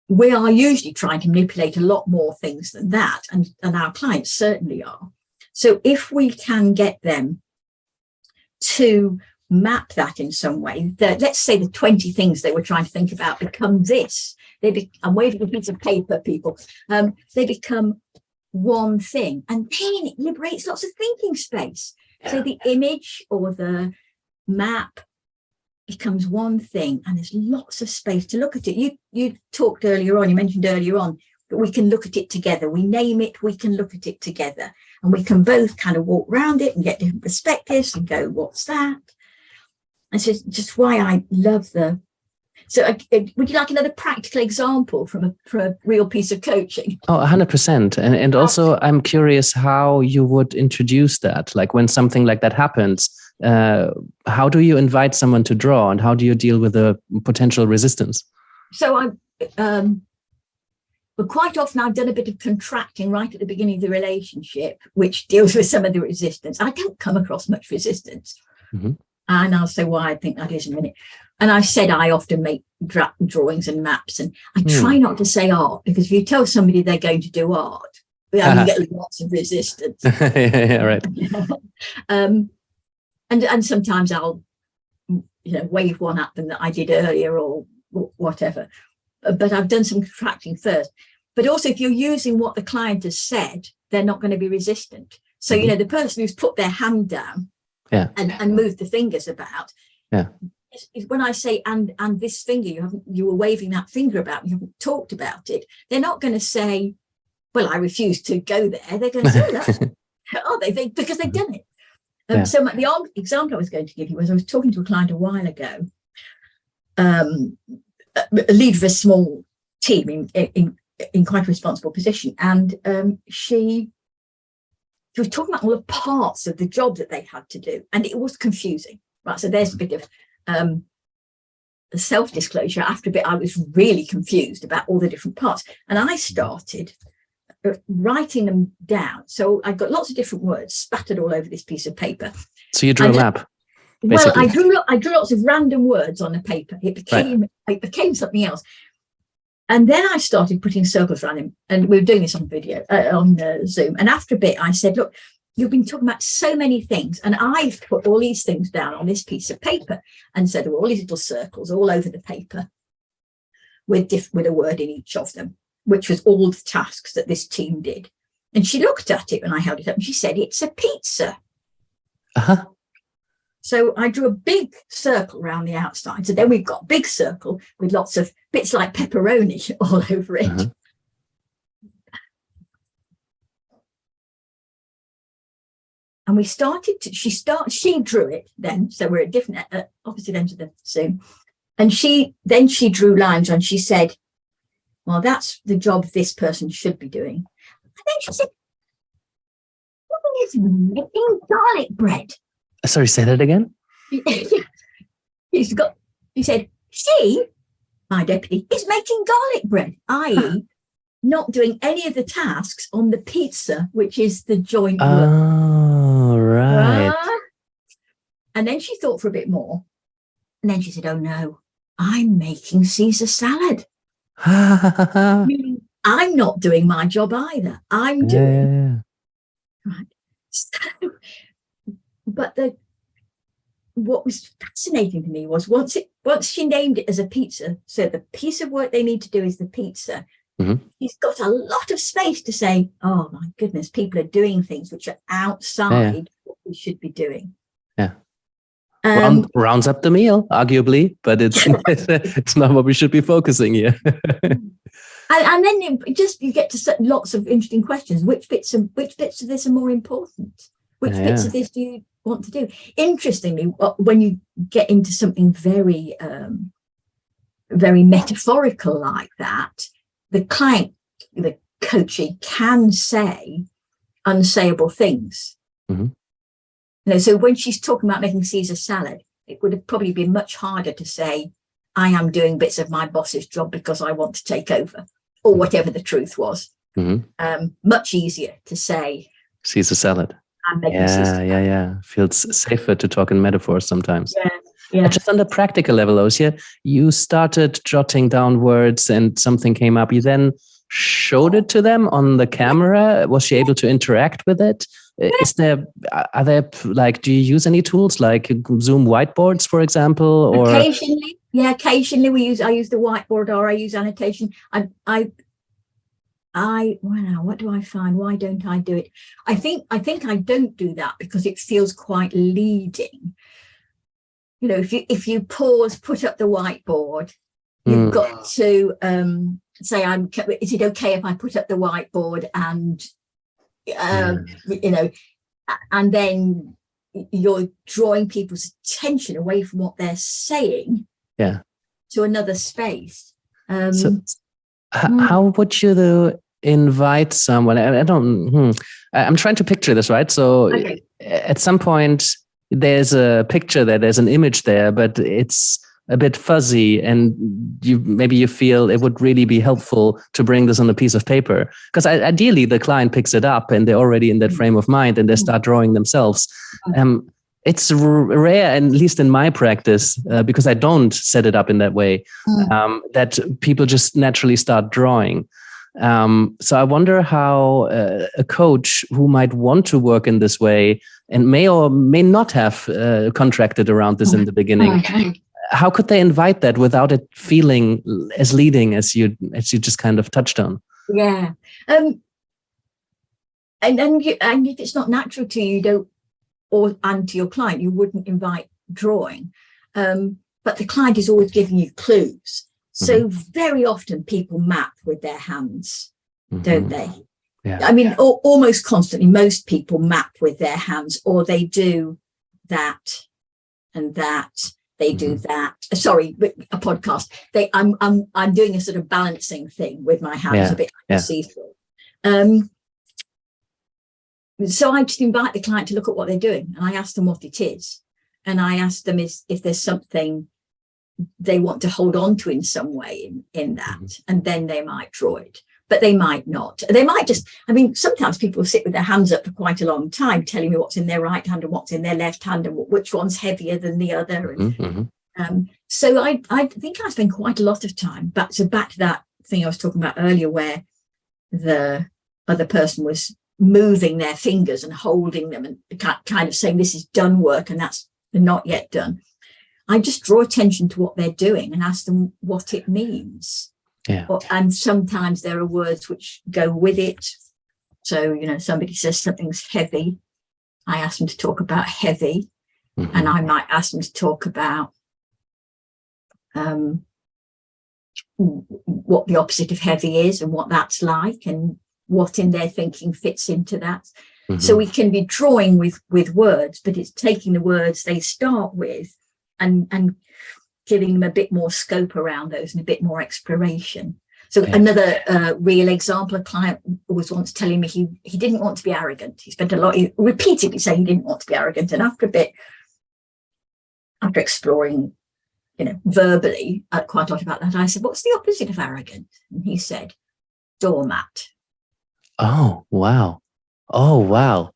we are usually trying to manipulate a lot more things than that, and our clients certainly are. So if we can get them to map that in some way, let's say the 20 things they were trying to think about become this. I'm waving a piece of paper, people. They become one thing, and then it liberates lots of thinking space. So the image or the map becomes one thing, and there's lots of space to look at it. You talked earlier on, you mentioned earlier on, that we can look at it together. We name it, we can look at it together, and we can both kind of walk around it and get different perspectives and go, what's that? And so just why I love So would you like another practical example from a real piece of coaching? Oh, 100%. And also I'm curious how you would introduce that. Like when something like that happens, how do you invite someone to draw, and how do you deal with the potential resistance? So but quite often I've done a bit of contracting right at the beginning of the relationship, which deals with some of the resistance. I don't come across much resistance. And I'll say why I think that is in a minute. And I said I often make drawings and maps, and I try not to say art, because if you tell somebody they're going to do art, you get lots of resistance. Yeah, right. And sometimes I'll, wave one at them that I did earlier or whatever. But I've done some contracting first. But also, if you're using what the client has said, they're not going to be resistant. So, the person who's put their hand down and moved the fingers about, is when I say, and this finger, you were waving that finger about, you haven't talked about it, they're not going to say, well, I refuse to go there. They're going to say that. Oh, because they've done it. So the example I was going to give you was, I was talking to a client a while ago, a leader of a small team in quite a responsible position, and she was talking about all the parts of the job that they had to do, and it was confusing. Right, so there's a bit of self-disclosure. After a bit, I was really confused about all the different parts, and I started writing them down. So I got lots of different words spattered all over this piece of paper. So you drew a map, basically. Well, I drew lots of random words on the paper. It became something else. And then I started putting circles around him, and we were doing this on video, on Zoom. And after a bit, I said, look, you've been talking about so many things, and I've put all these things down on this piece of paper. And so there were all these little circles all over the paper with a word in each of them, which was all the tasks that this team did. And she looked at it when I held it up, and she said, it's a pizza. Uh-huh. So I drew a big circle around the outside. So then we've got a big circle with lots of bits like pepperoni all over it. Uh-huh. And we started to, she drew it then. So we're at different, opposite ends of the Zoom. And she drew lines, and she said, well, that's the job this person should be doing. And then she said, what is making garlic bread? Sorry, say that again. He said, she, my deputy, is making garlic bread, i.e. not doing any of the tasks on the pizza, which is the joint work. Oh, right. And then she thought for a bit more. And then she said, oh, no, I'm making Caesar salad. Meaning I'm not doing my job either. I'm doing. Right. So, but what was fascinating to me was once she named it as a pizza, so the piece of work they need to do is the pizza. Mm-hmm. She's got a lot of space to say, oh my goodness, people are doing things which are outside what we should be doing. Yeah. Rounds up the meal, arguably, but it's not what we should be focusing here. And then you get to lots of interesting questions. Which bits of this are more important? Which bits of this do you want to do? Interestingly, when you get into something very, very metaphorical like that, the client, the coachee, can say unsayable things. Mm-hmm. So when she's talking about making Caesar salad, it would have probably been much harder to say, I am doing bits of my boss's job because I want to take over, or whatever the truth was. Mm-hmm. Much easier to say Caesar salad. Yeah. Feels safer to talk in metaphors sometimes. Yeah. Just on the practical level, Ossia, you started jotting down words and something came up. You then showed it to them on the camera. Was she able to interact with it? Are there do you use any tools like Zoom whiteboards, for example? Or occasionally I use the whiteboard, or I use annotation. What do I find? Why don't I do it? I think I don't do that because it feels quite leading. If you pause, put up the whiteboard, you've got to say, is it okay if I put up the whiteboard and and then you're drawing people's attention away from what they're saying to another space. How would you invite someone? I'm trying to picture this, right? So at some point there's a picture there, there's an image there, but it's a bit fuzzy, and you feel it would really be helpful to bring this on a piece of paper, because ideally the client picks it up and they're already in that frame of mind and they start drawing themselves. it's rare, and at least in my practice, because I don't set it up in that way, that people just naturally start drawing. So I wonder how a coach who might want to work in this way and may or may not have contracted around this in the beginning, how could they invite that without it feeling as leading as you just kind of touched on? Yeah. And if it's not natural to you, you don't, and to your client, you wouldn't invite drawing. But the client is always giving you clues. So very often people map with their hands, don't they? Yeah. I mean, almost constantly, most people map with their hands, or they do that and that. They do that. Sorry, a podcast. I'm doing a sort of balancing thing with my hands, a bit like a see-through. So I just invite the client to look at what they're doing, and I ask them what it is, and I ask them if there's something they want to hold on to in some way in that, and then they might draw it, but they might not. They might just, I mean, sometimes people sit with their hands up for quite a long time, telling me what's in their right hand and what's in their left hand and which one's heavier than the other. So I think I spend quite a lot of time back to that thing I was talking about earlier, where the other person was moving their fingers and holding them and kind of saying this is done work and that's not yet done. I just draw attention to what they're doing and ask them what it means. Yeah. And sometimes there are words which go with it. So, somebody says something's heavy. I ask them to talk about heavy, and I might ask them to talk about what the opposite of heavy is and what that's like and what in their thinking fits into that. So we can be drawing with words, but it's taking the words they start with and giving them a bit more scope around those and a bit more exploration. So another real example, a client was once telling me he didn't want to be arrogant. He spent a lot, repeatedly saying he didn't want to be arrogant. And after exploring, verbally quite a lot about that, I said, what's the opposite of arrogant? And he said, doormat. Oh, wow. Oh, wow.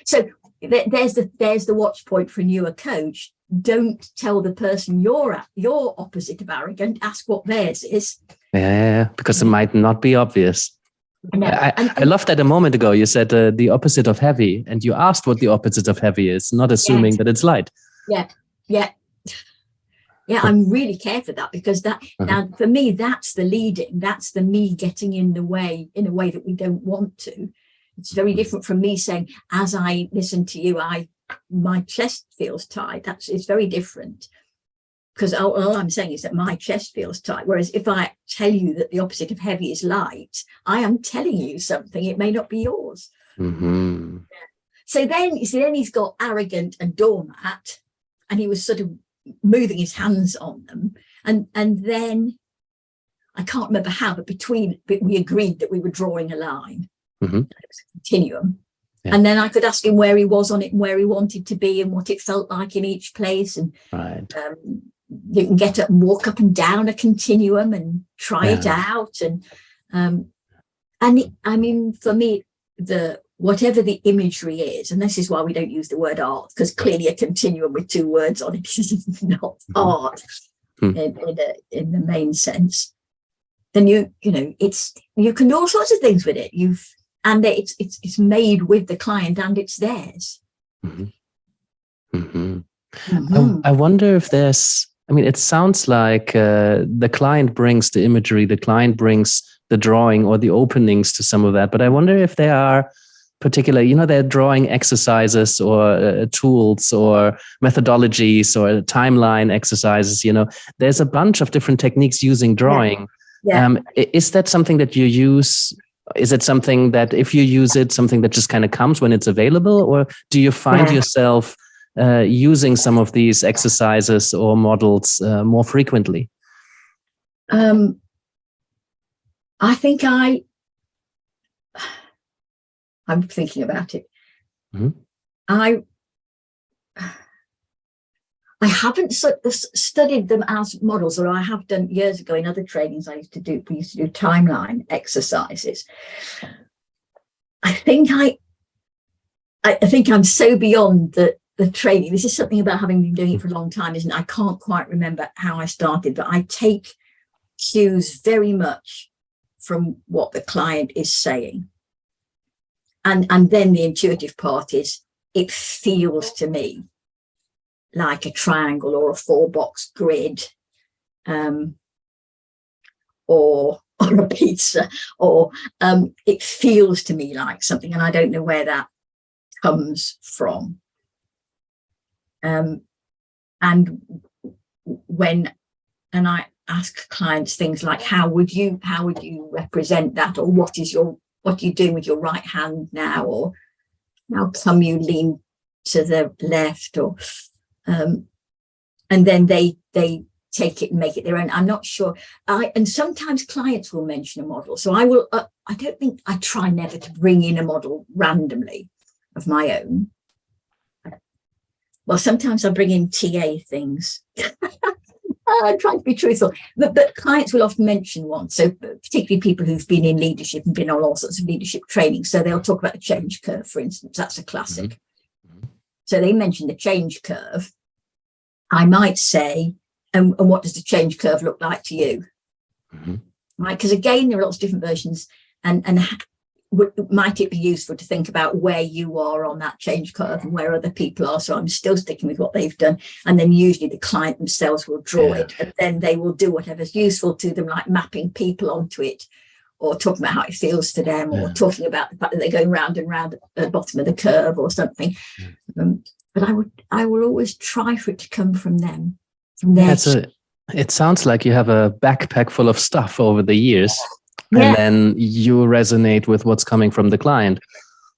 So there's the watch point for a newer coach. Don't tell the person your opposite of arrogant. Ask what theirs is. Yeah, because it might not be obvious. I love that a moment ago. You said the opposite of heavy, and you asked what the opposite of heavy is, not assuming that it's light. Yeah. I'm really careful of that, because that now for me, that's the leading. That's the me getting in the way in a way that we don't want to. It's very different from me saying, as I listen to you, my chest feels tight. It's very different, because all I'm saying is that my chest feels tight. Whereas if I tell you that the opposite of heavy is light, I am telling you something. It may not be yours. So then he's got arrogant and doormat, and he was sort of moving his hands on them. And then I can't remember how, but we agreed that we were drawing a line. It was a continuum. Yeah. And then I could ask him where he was on it and where he wanted to be and what it felt like in each place. And you can get up and walk up and down a continuum and try it out. And I mean, for me, whatever the imagery is, and this is why we don't use the word art, because clearly a continuum with two words on it is not art in the main sense. Then you can do all sorts of things with it. It's made with the client and it's theirs. I wonder if it sounds like the client brings the imagery, the client brings the drawing or the openings to some of that. But I wonder if there are particular, they're drawing exercises or tools or methodologies or timeline exercises. There's a bunch of different techniques using drawing. Is that something that you use? Is it something that if you use it, something that just kind of comes when it's available? Or do you find yourself using some of these exercises or models more frequently? I think I'm thinking about it. I haven't studied them as models, or I have done years ago in other trainings we used to do timeline exercises. I think I'm so beyond the training, this is something about having been doing it for a long time, isn't it? I can't quite remember how I started, but I take cues very much from what the client is saying. And then the intuitive part is, it feels to me like a triangle or a 4-box grid, or a pizza, or it feels to me like something, and I don't know where that comes from. And I ask clients things like, how would you represent that, or what are you doing with your right hand now, or how come you lean to the left, or and then they take it and make it their own. I'm not sure. And sometimes clients will mention a model, so I will. I try never to bring in a model randomly of my own. Well, sometimes I bring in TA things. I'm trying to be truthful, but clients will often mention one. So particularly people who've been in leadership and been on all sorts of leadership training. So they'll talk about the change curve, for instance. That's a classic. Mm-hmm. So they mention the change curve. I might say, and what does the change curve look like to you? Mm-hmm. Right? Because again, there are lots of different versions, and might it be useful to think about where you are on that change curve and where other people are? So I'm still sticking with what they've done. And then usually the client themselves will draw it, and then they will do whatever's useful to them, like mapping people onto it, or talking about how it feels to them, or talking about the fact that they're going round and round at the bottom of the curve or something. But I will always try for it to come from them. From their it sounds like you have a backpack full of stuff over the years. And then you resonate with what's coming from the client.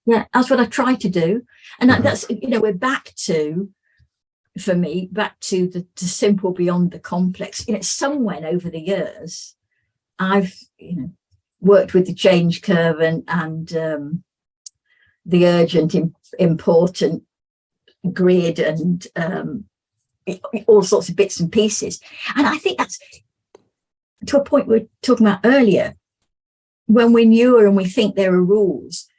Yeah, that's what I try to do. And that's, we're back to, for me, back to the simple beyond the complex. Somewhere over the years, I've, worked with the change curve and the urgent, important grid, and all sorts of bits and pieces. And I think that's to a point we were talking about earlier. When we're newer and we think there are rules,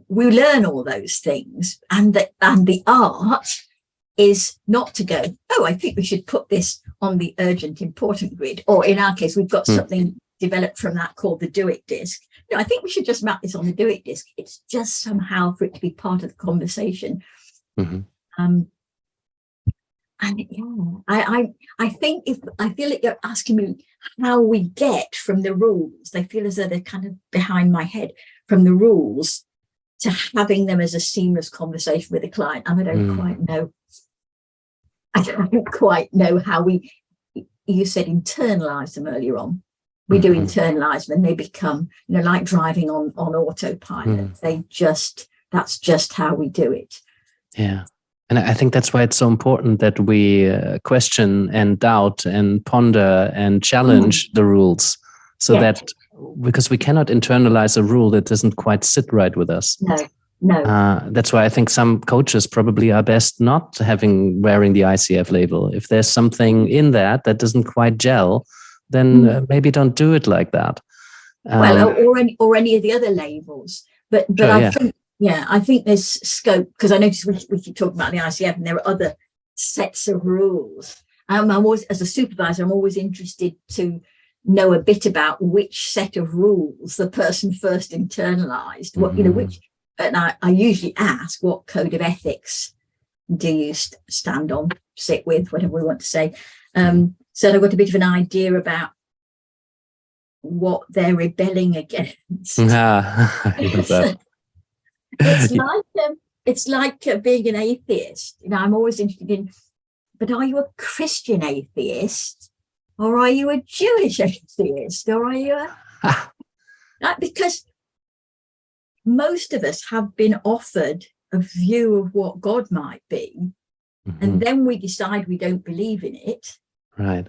we learn all those things, and the art is not to go, oh, I think we should put this on the urgent important grid, or in our case, we've got something developed from that called the do it disc. I think we should just map this on the do it disc. It's just somehow for it to be part of the conversation. Mm-hmm. I think I feel like you're asking me how we get from the rules. They feel as though they're kind of behind my head, from the rules to having them as a seamless conversation with the client. And I don't quite know. I don't quite know how you said internalize them earlier on. We do internalize them, and they become, like driving on autopilot. That's just how we do it. Yeah. And I think that's why it's so important that we question and doubt and ponder and challenge the rules, so that, because we cannot internalize a rule that doesn't quite sit right with us. No. That's why I think some coaches probably are best not wearing the ICF label. If there's something in that doesn't quite gel, then maybe don't do it like that. Or any of the other labels. But sure, I think. Yeah, I think there's scope, because I noticed we keep talking about the ICF, and there are other sets of rules. I'm always, as a supervisor, I'm always interested to know a bit about which set of rules the person first internalized. What which, and I usually ask, what code of ethics do you stand on, sit with, whatever we want to say. So I've got a bit of an idea about what they're rebelling against. I love that. It's like being an atheist. I'm always interested in, but are you a Christian atheist, or are you a Jewish atheist, or are you because most of us have been offered a view of what God might be, and then we decide we don't believe in it. Right.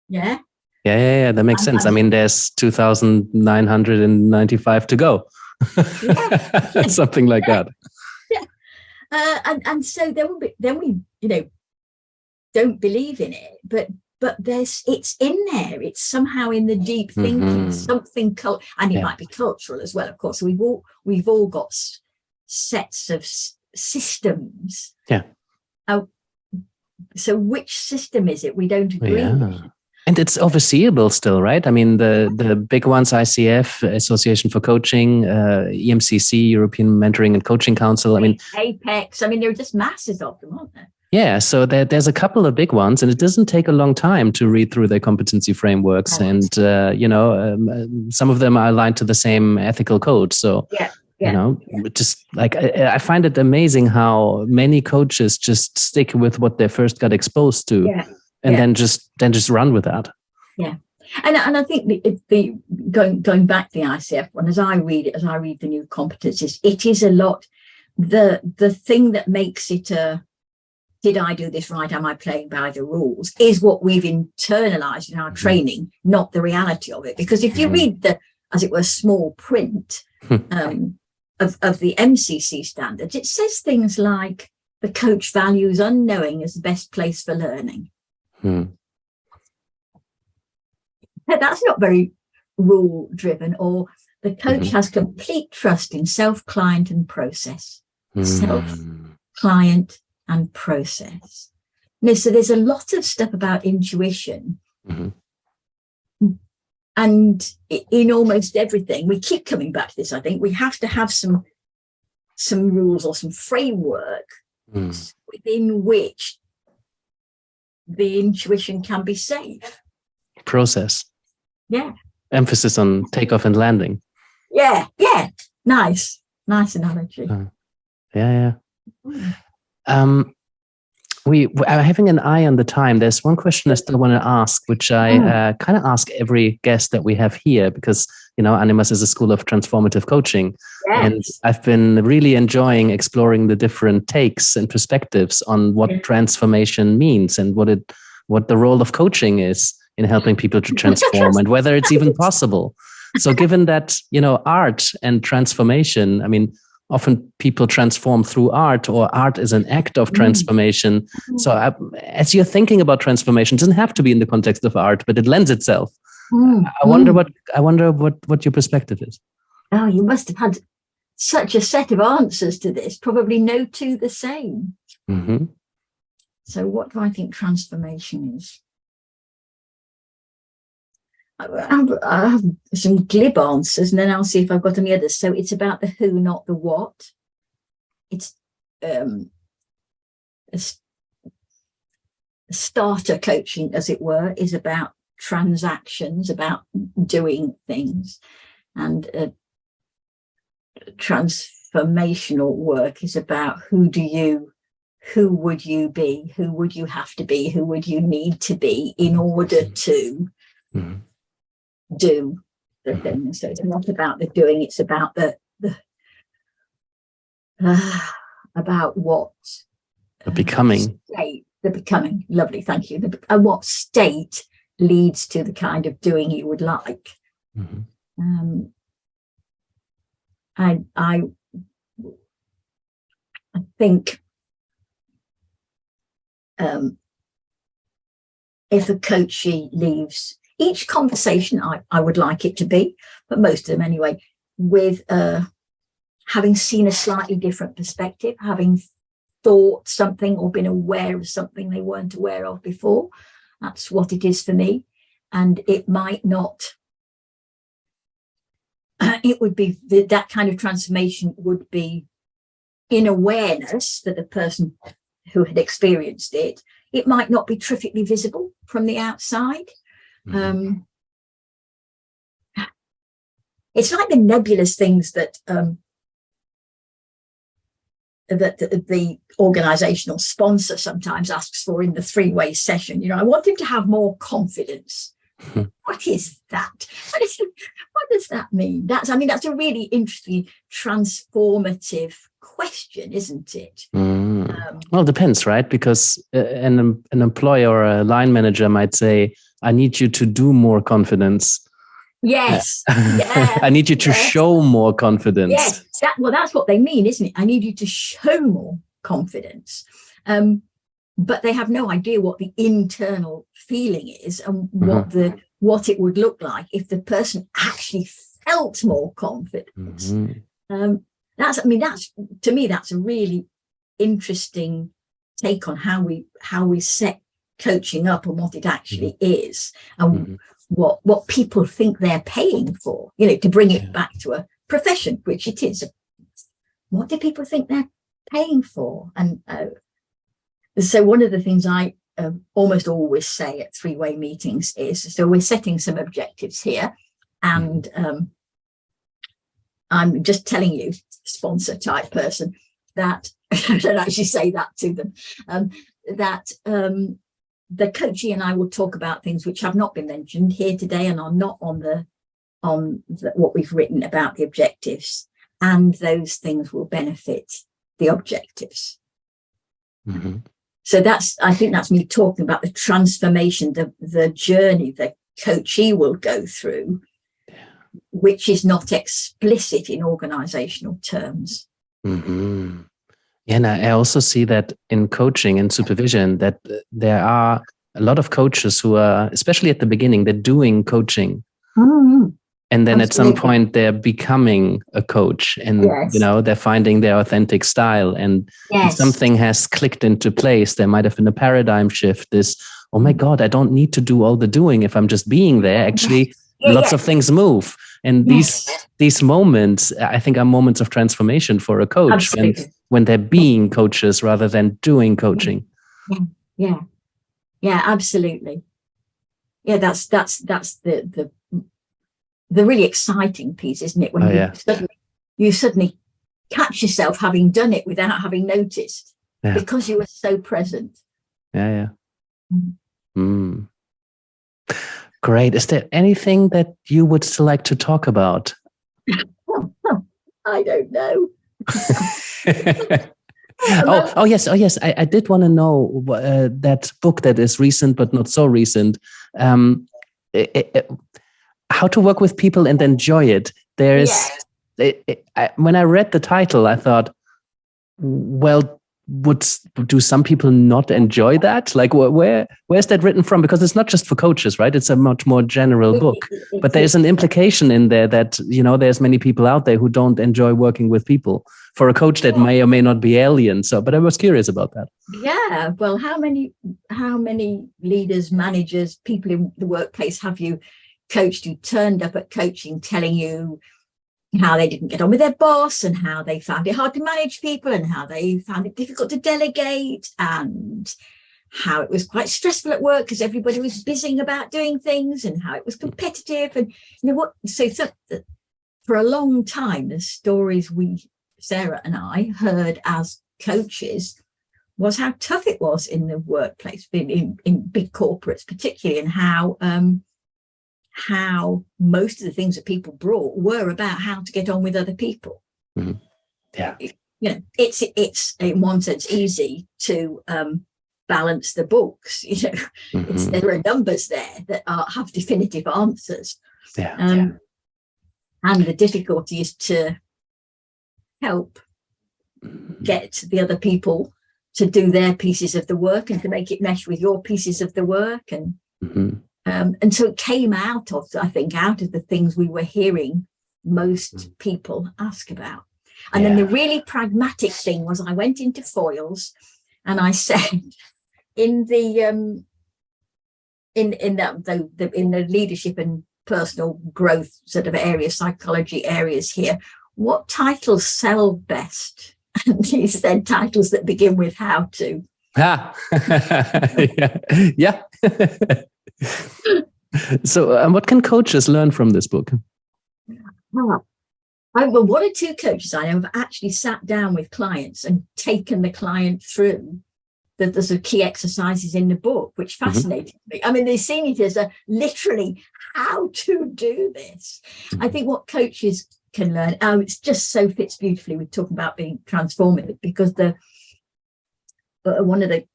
Yeah. Yeah. That makes sense. I mean, there's 2,995 to go. Something like that. And so then we don't believe in it, but it's in there. It's somehow in the deep thinking, something and it might be cultural as well, of course. We've all got sets of systems So which system is it we don't agree with? And it's overseeable still, right? I mean, the big ones, ICF, Association for Coaching, EMCC, European Mentoring and Coaching Council. I mean, Apex. I mean, there are just masses of them, aren't there? Yeah, so there's a couple of big ones, and it doesn't take a long time to read through their competency frameworks. Right. And, some of them are aligned to the same ethical code. So, just like I find it amazing how many coaches just stick with what they first got exposed to. And then just run with that. Yeah, and I think the going back to the ICF one, as I read the new competencies, it is a lot. The thing that makes it did I do this right? Am I playing by the rules? Is what we've internalized in our training, not the reality of it. Because if you read the, as it were, small print of the MCC standards, it says things like the coach values unknowing as the best place for learning. That's not very rule driven. Or the coach has complete trust in self, client, and process. Self, client, and process. So there's a lot of stuff about intuition. And in almost everything, we keep coming back to this. I think we have to have some rules or some framework within which the intuition can be safe. Process. Yeah. Emphasis on takeoff and landing. Yeah. Nice analogy. We are having an eye on the time. There's one question I still want to ask, which I kind of ask every guest that we have here, because Animas is a school of transformative coaching, and I've been really enjoying exploring the different takes and perspectives on what transformation means and what the role of coaching is in helping people to transform and whether it's even possible. So, given that art and transformation, I mean, often people transform through art, or art is an act of transformation. So as you're thinking about transformation, it doesn't have to be in the context of art, but it lends itself. I wonder what your perspective is. Oh, you must have had such a set of answers to this, probably no two the same. So what do I think transformation is? I have some glib answers, and then I'll see if I've got any others. So it's about the who, not the what. It's starter coaching, as it were, is about transactions, about doing things, and transformational work is about who would you be, who would you have to be, who would you need to be in order to do the thing. So it's not about the doing, it's about the about what the becoming. The becoming. Lovely, thank you. And what state leads to the kind of doing you would like. I think if the coachee leaves each conversation, I would like it to be, but most of them anyway, with having seen a slightly different perspective, having thought something or been aware of something they weren't aware of before. That's what it is for me. And it might not, it would be, that kind of transformation would be in awareness for the person who had experienced it. It might not be terrifically visible from the outside. It's like the nebulous things that that the organizational sponsor sometimes asks for in the 3-way session. I want him to have more confidence. What is that? What does that mean? That's a really interesting, transformative question, isn't it? Well, it depends, right? Because an employer or a line manager might say, I need you to do more confidence. Yes. I need you to show more confidence. Yes. That's what they mean, isn't it? I need you to show more confidence. But they have no idea what the internal feeling is and what it would look like if the person actually felt more confidence. That's to me, that's a really interesting take on how we set coaching up and what it actually is, and what people think they're paying for, to bring it back to a profession, which it is. What do people think they're paying for? And so one of the things I almost always say at three-way meetings is, so we're setting some objectives here, and I'm just telling you, sponsor type person, that I don't actually say that to them, that the coachee and I will talk about things which have not been mentioned here today and are not on what we've written about the objectives, and those things will benefit the objectives. So I think that's me talking about the transformation, the journey the coachee will go through, which is not explicit in organizational terms. Yeah, and I also see that in coaching and supervision, that there are a lot of coaches who are, especially at the beginning, they're doing coaching. And then at some point they're becoming a coach, and they're finding their authentic style, and something has clicked into place. There might have been a paradigm shift. This, oh my God, I don't need to do all the doing if I'm just being there. Actually, lots of things move. And these moments, I think, are moments of transformation for a coach when they're being coaches rather than doing coaching. Yeah, absolutely. Yeah, that's the really exciting piece, isn't it? When you suddenly catch yourself having done it without having noticed, because you were so present. Great. Is there anything that you would still like to talk about? I don't know. Yes. I did want to know that book that is recent but not so recent. How to work with people and enjoy it. When I read the title, I thought, well, do some people not enjoy that? Like, where's that written from? Because it's not just for coaches, right? It's a much more general book. But there's an implication in there that, there's many people out there who don't enjoy working with people. For a coach, that may or may not be alien. But I was curious about that. Yeah. Well, how many leaders, managers, people in the workplace have you coached who turned up at coaching telling you how they didn't get on with their boss, and how they found it hard to manage people, and how they found it difficult to delegate, and how it was quite stressful at work because everybody was busying about doing things, and how it was competitive, and so for a long time the stories Sarah and I heard as coaches was how tough it was in the workplace, in big corporates particularly, and how most of the things that people brought were about how to get on with other people. It's in one sense easy to balance the books. There are numbers there that have definitive answers, and the difficulty is to help get the other people to do their pieces of the work and to make it mesh with your pieces of the work, and so it came out of the things we were hearing most people ask about. And then the really pragmatic thing was, I went into Foyles and I said, in the leadership and personal growth sort of areas, psychology areas here, what titles sell best? And he said titles that begin with how to. Yeah. So what can coaches learn from this book? Well, one or two coaches I know have actually sat down with clients and taken the client through the sort of key exercises in the book, which fascinated me. I mean, they've seen it as literally how to do this. I think what coaches can learn, it just so fits beautifully with talking about being transformative, because one of the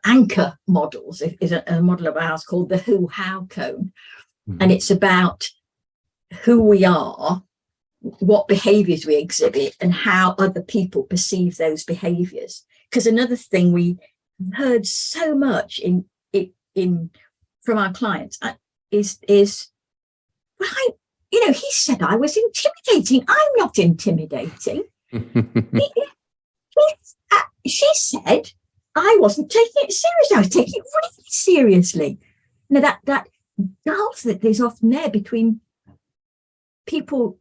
anchor models is a model of ours called the who-how cone. And it's about who we are, what behaviors we exhibit, and how other people perceive those behaviors. Because another thing we heard so much in from our clients is well, he said I was intimidating. I'm not intimidating. She said I wasn't taking it seriously. I was taking it really seriously. Now that gulf that is often there between people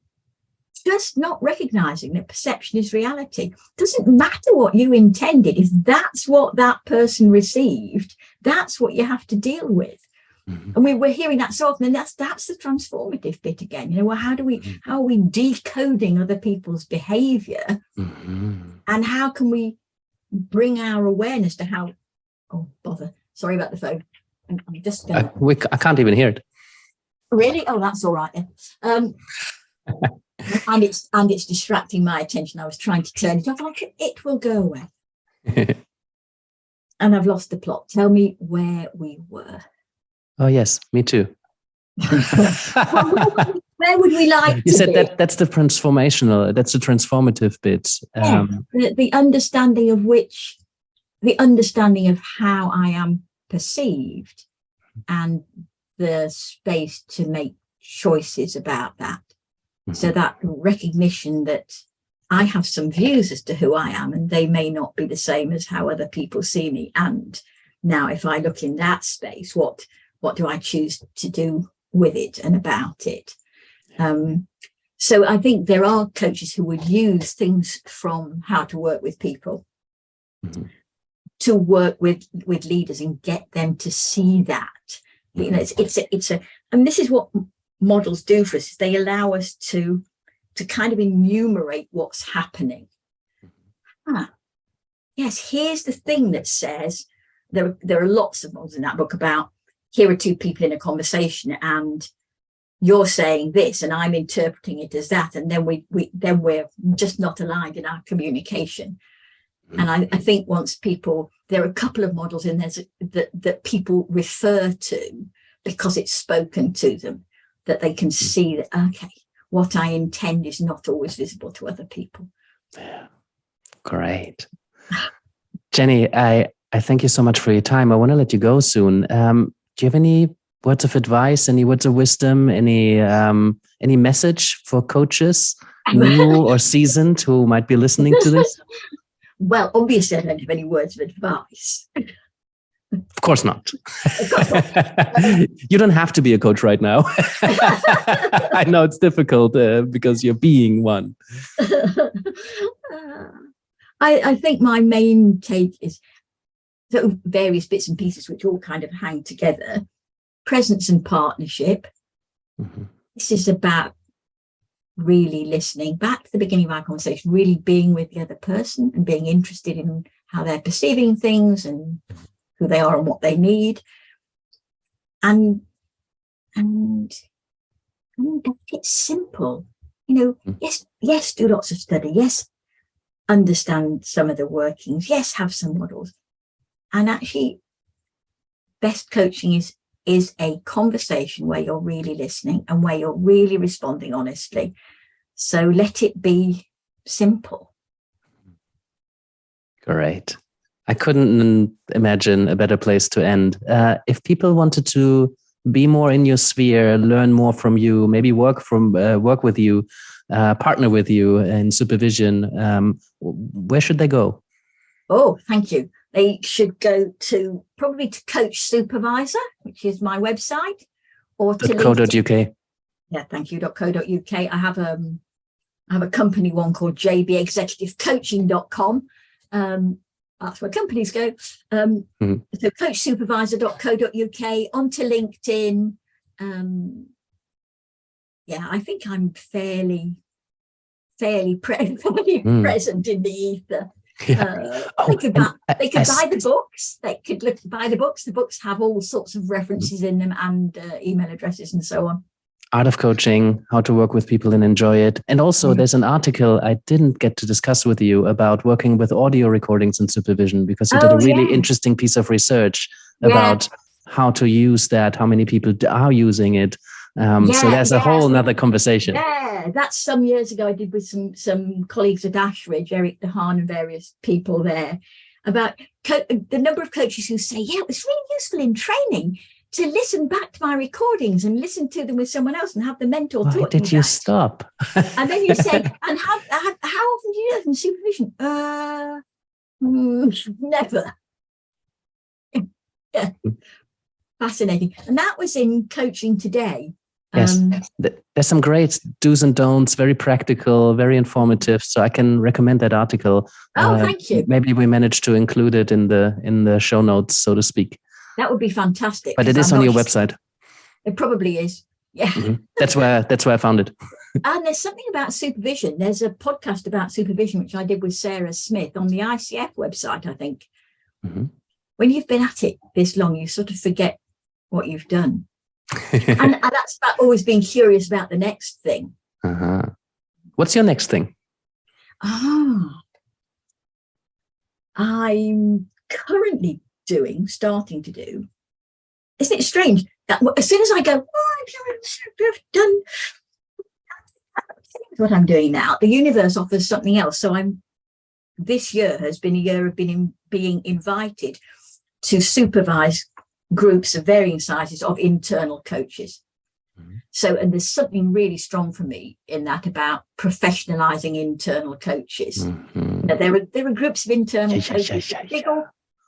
just not recognizing that perception is reality. Doesn't matter what you intended. If that's what that person received, that's what you have to deal with. And we're hearing that so often, and that's the transformative bit again. You know, well, how are we decoding other people's behavior, and how can we bring our awareness to how? Oh, bother! Sorry about the phone. I'm just. I can't even hear it. Really? Oh, that's all right then. And it's distracting my attention. I was trying to turn it off. It will go away. And I've lost the plot. Tell me where we were. Oh yes, me too. Where would we like you to said be? that's the transformative bit. The understanding of how I am perceived, and the space to make choices about that. So that recognition that I have some views as to who I am, and they may not be the same as how other people see me. And now if I look in that space, what do I choose to do with it and about it? So I think there are coaches who would use things from how to work with people to work with leaders and get them to see that. You know, it's a and this is what models do for us, is they allow us to kind of enumerate what's happening. Yes, here's the thing that says there are lots of models in that book about, here are two people in a conversation and you're saying this and I'm interpreting it as that, and then we're just not aligned in our communication. And I think there are a couple of models in there that people refer to because it's spoken to them, that they can see that, okay, what I intend is not always visible to other people. Yeah. Great. Jenny, I thank you so much for your time. I want to let you go soon. Do you have any words of advice, any words of wisdom, any message for coaches, new or seasoned, who might be listening to this? Well, obviously I don't have any words of advice. Of course not. You don't have to be a coach right now. I know it's difficult because you're being one. I think my main take is various bits and pieces which all kind of hang together. Presence and partnership. This is about really listening, back to the beginning of our conversation, really being with the other person and being interested in how they're perceiving things and who they are and what they need, and it's simple. You know, yes, do lots of study, yes, understand some of the workings, yes, have some models, and actually best coaching is a conversation where you're really listening and where you're really responding honestly. So let it be simple. Great. I couldn't imagine a better place to end. If people wanted to be more in your sphere, learn more from you, maybe work with you, partner with you in supervision, where should they go? Oh, thank you. They should go probably to Coach Supervisor, which is my website, or to .co.uk. Yeah, thank you. .co.uk. I have a company one called jbexecutivecoaching.com. That's where companies go. So coachsupervisor.co.uk, onto LinkedIn. I think I'm fairly present in the ether. They could buy the books. They could buy the books. The books have all sorts of references in them and email addresses and so on. Art of Coaching, how to work with people and enjoy it. And also there's an article I didn't get to discuss with you about working with audio recordings and supervision, because you did a really interesting piece of research about how to use that, how many people are using it. So there's a whole nother conversation. Yeah, that's some years ago I did with some colleagues at Ashridge, Eric DeHaan and various people there, about the number of coaches who say, it was really useful in training to listen back to my recordings and listen to them with someone else and have the mentor talk. Why did you stop? And then you say, and how often do you do that in supervision? Never. Yeah. Fascinating. And that was in Coaching Today. Yes, there's some great do's and don'ts, very practical, very informative. So I can recommend that article. Oh, thank you. Maybe we managed to include it in the show notes, so to speak. That would be fantastic. But it is on your website. It probably is. Yeah. Mm-hmm. That's where I found it. And there's something about supervision. There's a podcast about supervision, which I did with Sarah Smith on the ICF website, I think. Mm-hmm. When you've been at it this long, you sort of forget what you've done. and that's about always being curious about the next thing. Uh-huh. What's your next thing? I'm currently starting to do. Isn't it strange that as soon as I go, I've done what I'm doing now, the universe offers something else. So this year has been a year of being invited to supervise groups of varying sizes of internal coaches. Mm-hmm. So, and there's something really strong for me in that about professionalizing internal coaches. Mm-hmm. Now, there are groups of internal coaches,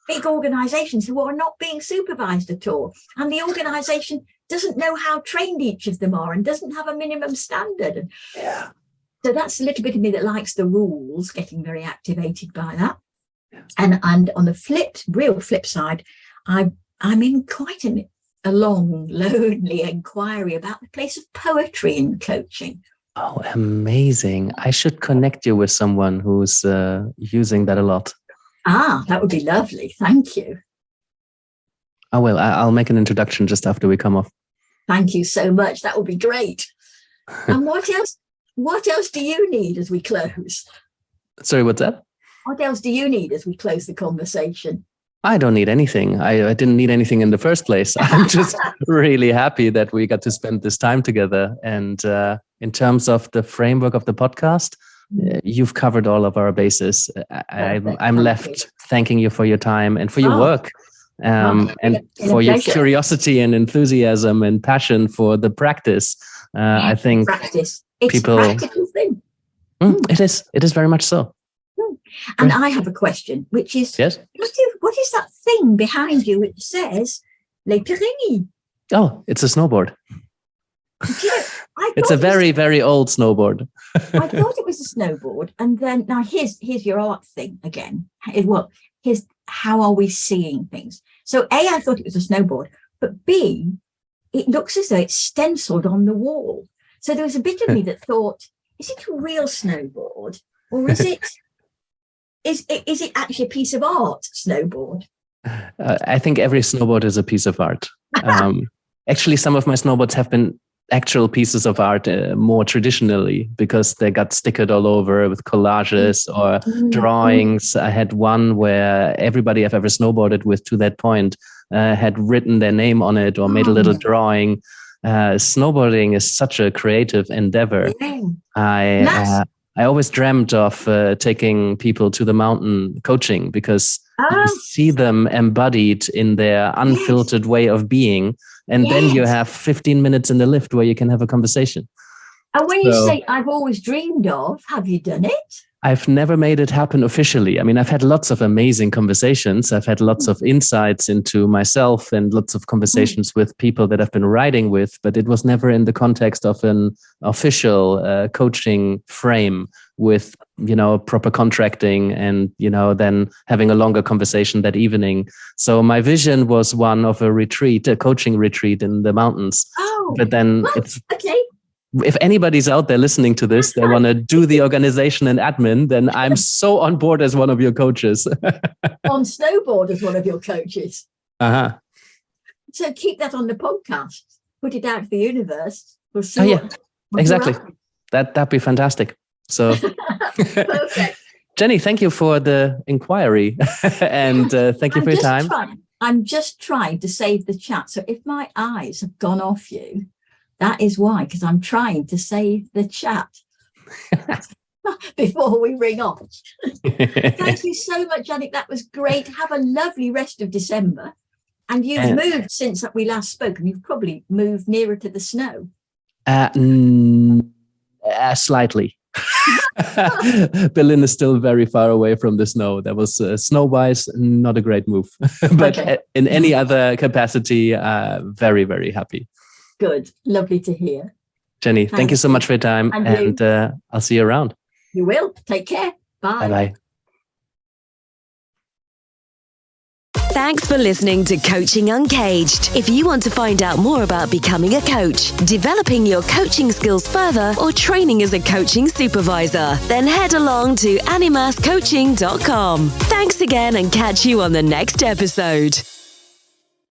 big organizations who are not being supervised at all. And the organization doesn't know how trained each of them are and doesn't have a minimum standard. And so that's a little bit of me that likes the rules, getting very activated by that. Yeah. And on the real flip side, I'm in quite a long, lonely inquiry about the place of poetry in coaching. Oh, amazing. I should connect you with someone who's using that a lot. That would be lovely. Thank you. Oh, well, I'll make an introduction just after we come off. Thank you so much. That would be great. And what else do you need as we close? Sorry, what's that? What else do you need as we close the conversation? I don't need anything. I didn't need anything in the first place. I'm just really happy that we got to spend this time together. And in terms of the framework of the podcast, you've covered all of our bases. I'm left thanking you for your time and for your work, and for your curiosity and enthusiasm and passion for the practice. I think practice. It's a practical thing. It is very much so. And I have a question, which is, yes? What is that thing behind you which says Les Pyrénées? Oh, it's a snowboard. It's a very, very old snowboard. I thought it was a snowboard. And then, now here's your art thing again. Here's how are we seeing things? So A, I thought it was a snowboard, but B, it looks as though it's stenciled on the wall. So there was a bit of me that thought, is it a real snowboard? Or is it... Is it actually a piece of art, snowboard? I think every snowboard is a piece of art. Actually, some of my snowboards have been actual pieces of art more traditionally because they got stickered all over with collages or drawings. I had one where everybody I've ever snowboarded with to that point had written their name on it or made a little drawing. Snowboarding is such a creative endeavor. I always dreamt of taking people to the mountain coaching because you see them embodied in their unfiltered way of being. And then you have 15 minutes in the lift where you can have a conversation. And when you say, I've always dreamed of, have you done it? I've never made it happen officially. I mean, I've had lots of amazing conversations. I've had lots of insights into myself and lots of conversations with people that I've been writing with, but it was never in the context of an official coaching frame with, proper contracting and, then having a longer conversation that evening. So my vision was one of a coaching retreat in the mountains. But then if anybody's out there listening to this, they want to do the organization and admin, then I'm so on board as one of your coaches. On snowboard as one of your coaches. Uh-huh. So keep that on the podcast. Put it out to the universe. We'll see. Exactly. That'd be fantastic. So, perfect. Jenny, thank you for the inquiry and thank you for your time. I'm just trying to save the chat. So if my eyes have gone off you, that is why, because I'm trying to save the chat before we ring off. Thank you so much, Yannick. That was great. Have a lovely rest of December. And you've moved since we last spoke, and you've probably moved nearer to the snow. Slightly. Berlin is still very far away from the snow. That was snow-wise not a great move, but in any other capacity, very, very happy. Good. Lovely to hear. Jenny, thank you so much for your time, and I'll see you around. You will. Take care. Bye. Bye-bye. Thanks for listening to Coaching Uncaged. If you want to find out more about becoming a coach, developing your coaching skills further, or training as a coaching supervisor, then head along to animascoaching.com. Thanks again, and catch you on the next episode.